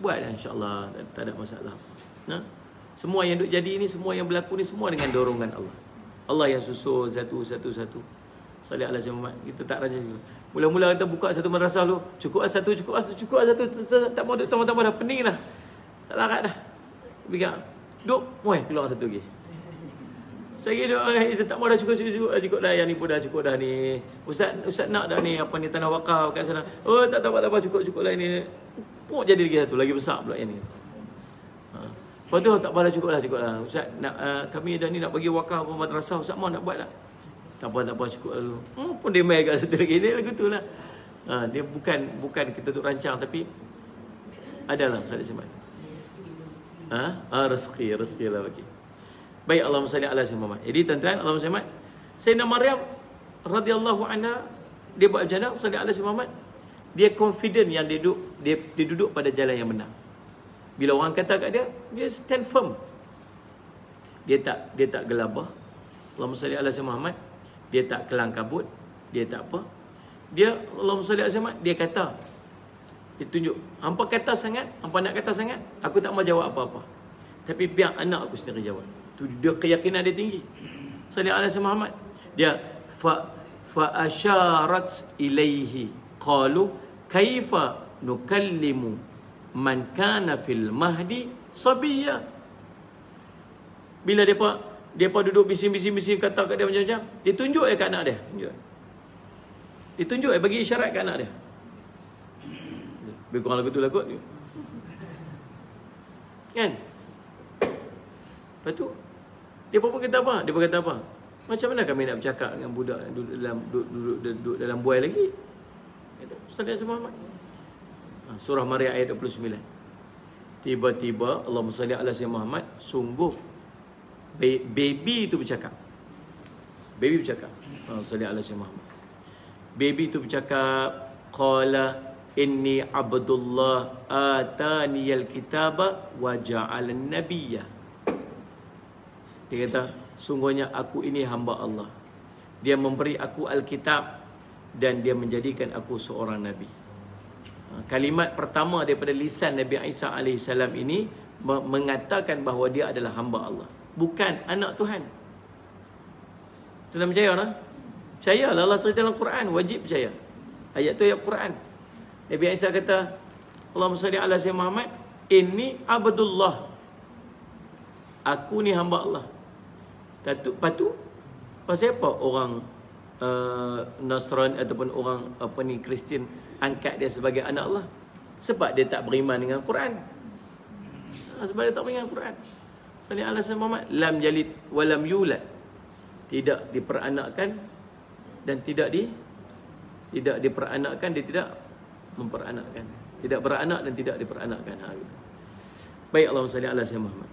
buatlah insya-Allah, tak ada masalah. Semua yang duk jadi ni, semua yang berlaku ni, semua dengan dorongan Allah. Allah yang susun satu. Sallallahu alaihi wasallam. Kita tak raja juga. Mula-mula kita buka satu madrasah tu, cukup satu, tak mau duk tambah-tambah dah, pening dah. Tak larat dah. Pegang. Duk, keluar satu lagi. Saya duk, tak mau dah cukup dah, yang ni pun dah cukup dah ni. Ustaz nak dah ni, apa ni, tanah wakaf kat sana. Tak apa, cukup lah ini. Jadi lagi satu, lagi besar pula yang ni. Lepas tu tak apa dah, cukup lah. Ustaz nak, kami dah ni nak bagi wakaf madrasah, ustaz mau nak buat tak? Tak apa cukup lalu. Pun dia main kat satu lagi. Dia lagu tu lah. Dia bukan kita tu rancang, tapi adalah salih semat. Rezeki lah bagi. Baik, Allahumma salli ala sayyidina Muhammad. Jadi tuan-tuan, Allahumma salli Sayyidina Maryam radhiyallahu anha, dia buat macam mana? Salli ala sayyidina Muhammad. Dia confident yang dia duduk pada jalan yang benar. Bila orang kata kat dia, dia stand firm. Dia tak gelabah. Allahumma salli ala sayyidina Muhammad. Dia tak kelang kabut, dia tak apa. Dia Allahumma salli alaihi wasallam, dia kata, dia tunjuk, hampa kata sangat, hampa nak kata sangat, aku tak mau jawab apa-apa. Tapi biar anak aku sendiri jawab. Tu dia keyakinan dia tinggi. Salli alaihi Muhammad. Dia fa asyarat ilaihi qalu kaifa nukallimu man kana fil mahdi sabiyya. Bila depa duduk bising-bising kata kat dia macam-macam, dia tunjuk kat anak dia. Dia tunjuk bagi isyarat kat anak dia. Lebih kurang lagu tu lah kot. Kan? Lepas tu, dia pun kata apa? Macam mana kami nak bercakap dengan budak yang duduk dalam buai lagi? Kata Salih Alaihi Muhammad. Surah Maryam ayat 29. Tiba-tiba Allahumma salli ala sayyidina Muhammad, sungguh baby itu bercakap. Baby bercakap. Salli ala sayyidina Muhammad. Baby itu bercakap, qala inni abdullah ataniyal kitaba wa ja'alan nabiyya. Dia kata, sungguhnya aku ini hamba Allah. Dia memberi aku Alkitab dan dia menjadikan aku seorang nabi. Kalimat pertama daripada lisan Nabi Isa AS ini mengatakan bahawa dia adalah hamba Allah, bukan anak Tuhan. Tuan percaya tak? Percayalah, Allah cerita dalam Quran, wajib percaya. Ayat tu ayat Quran. Nabi Isa kata, Allahumma salli ala sayyidina Muhammad, inni abdullah. Aku ni hamba Allah. Patu pasal apa orang Nasrani ataupun orang Kristian angkat dia sebagai anak Allah? Sebab dia tak beriman dengan Quran. Sebab dia tak beriman dengan Quran. Salli ala sayyidina Muhammad, lam yalid wa lam yulad. Tidak diperanakkan dan tidak diperanakkan, dia tidak memperanakkan. Tidak beranak dan tidak diperanakkan. Gitu. Baik, Allahumma salli ala sayyidina Muhammad.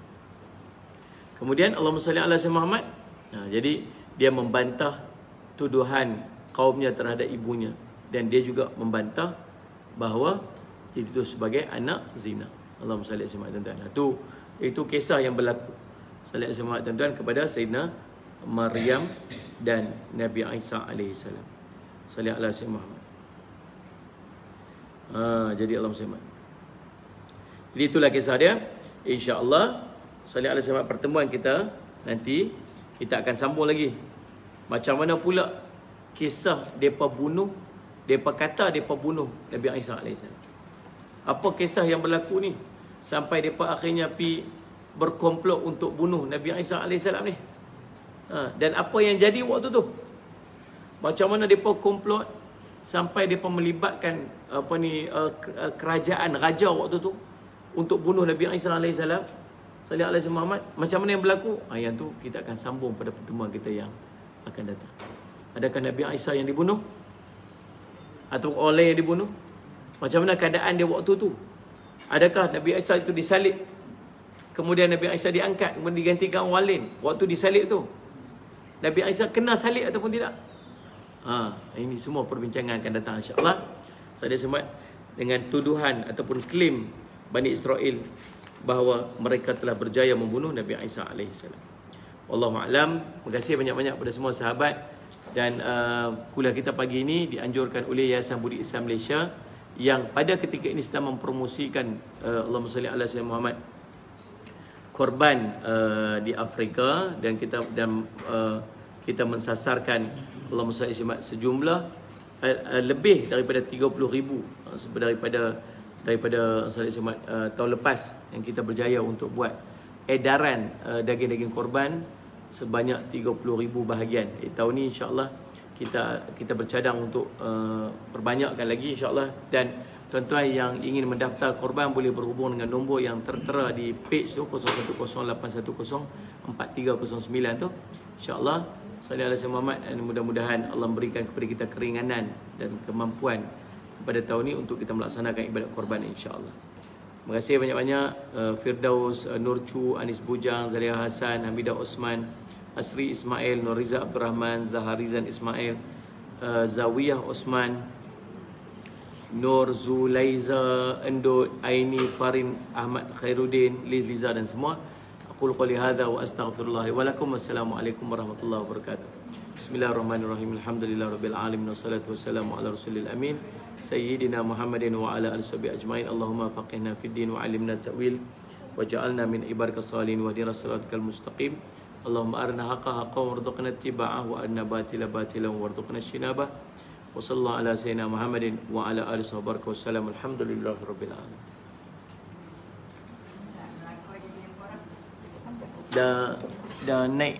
Kemudian Allahumma salli ala sayyidina Muhammad. Jadi dia membantah tuduhan kaumnya terhadap ibunya, dan dia juga membantah bahawa itu sebagai anak zina. Allahumma salli ala sayyidina Muhammad, tuan-tuan. Itu kisah yang berlaku. Salli ala sayyidina Muhammad, tuan-tuan, kepada Sayyidina Maryam dan Nabi Isa AS. Salli ala sayyidina Muhammad. Jadi Allahumma salli. Jadi itulah kisah dia. InsyaAllah salli ala sayyidina Muhammad, pertemuan kita nanti kita akan sambung lagi. Macam mana pula kisah mereka bunuh, mereka kata mereka bunuh Nabi Isa AS. Apa kisah yang berlaku ni sampai mereka akhirnya pergi berkomplot untuk bunuh Nabi Isa AS ni. Dan apa yang jadi waktu tu? Macam mana mereka komplot sampai mereka melibatkan kerajaan raja waktu tu untuk bunuh Nabi Isa AS. Salli ala sayyidina Muhammad. Macam mana yang berlaku? Yang tu kita akan sambung pada pertemuan kita yang akan datang. Adakah Nabi Isa yang dibunuh? Atau orang lain yang dibunuh? Macam mana keadaan dia waktu tu? Adakah Nabi Isa itu disalib? Kemudian Nabi Isa diangkat, kemudian digantikan orang lain. Waktu disalib tu, Nabi Isa kena salib ataupun tidak? Ini semua perbincangan akan datang, insya-Allah. Saya semat dengan tuduhan ataupun klaim Bani Israel bahawa mereka telah berjaya membunuh Nabi Isa AS. Wallahu a'lam. Terima kasih banyak-banyak kepada semua sahabat. Dan kuliah kita pagi ini dianjurkan oleh Yayasan Budi Islam Malaysia yang pada ketika ini sedang mempromosikan Allahumma salli ala sayyidina Muhammad, korban di Afrika, dan kita mensasarkan Allahumma salli ala sejumlah lebih daripada 30,000 daripada tahun lepas yang kita berjaya untuk buat edaran daging-daging korban sebanyak 30,000 bahagian. Tahun ni insya-Allah kita bercadang untuk perbanyakkan lagi insya-Allah. Dan tuan-tuan yang ingin mendaftar korban boleh berhubung dengan nombor yang tertera di page tu 0108104309 tu. Insya-Allah salli ala sayyidina Muhammad, dan mudah-mudahan Allah memberikan kepada kita keringanan dan kemampuan pada tahun ini untuk kita melaksanakan ibadat korban, insya-Allah. Terima kasih banyak-banyak Firdaus, Nurcu, Anis Bujang, Zalia Hasan, Hamidah Osman, Asri Ismail, Nuriza Abdul Rahman, Zaharizan Ismail, Zawiyah Osman, Nur Zulaiza, Endut, Aini, Farin, Ahmad Khairuddin, Liza dan semua. Aqul qouli hadza wa astaghfirullah wa lakum. Wassalamualaikum warahmatullahi wabarakatuh. Bismillahirrahmanirrahim. Alhamdulillahirabbil alamin wassalatu wassalamu ala rasulil amin sayyidina Muhammadin wa ala alihi washabihi ajmain. Allahumma faqihna fid din wa 'allimna ta'wil waj'alna min ibadikas salihin wahdina siratal mustaqim. Allahumma arina haqqa haqqan warzuqna ittiba'ahu wa arina batila batilan warzuqna ijtinabah. Wa sallallahu ala sayyidina Muhammadin wa ala alihi wasallam. Alhamdulillahirabbil alamin. Dah naik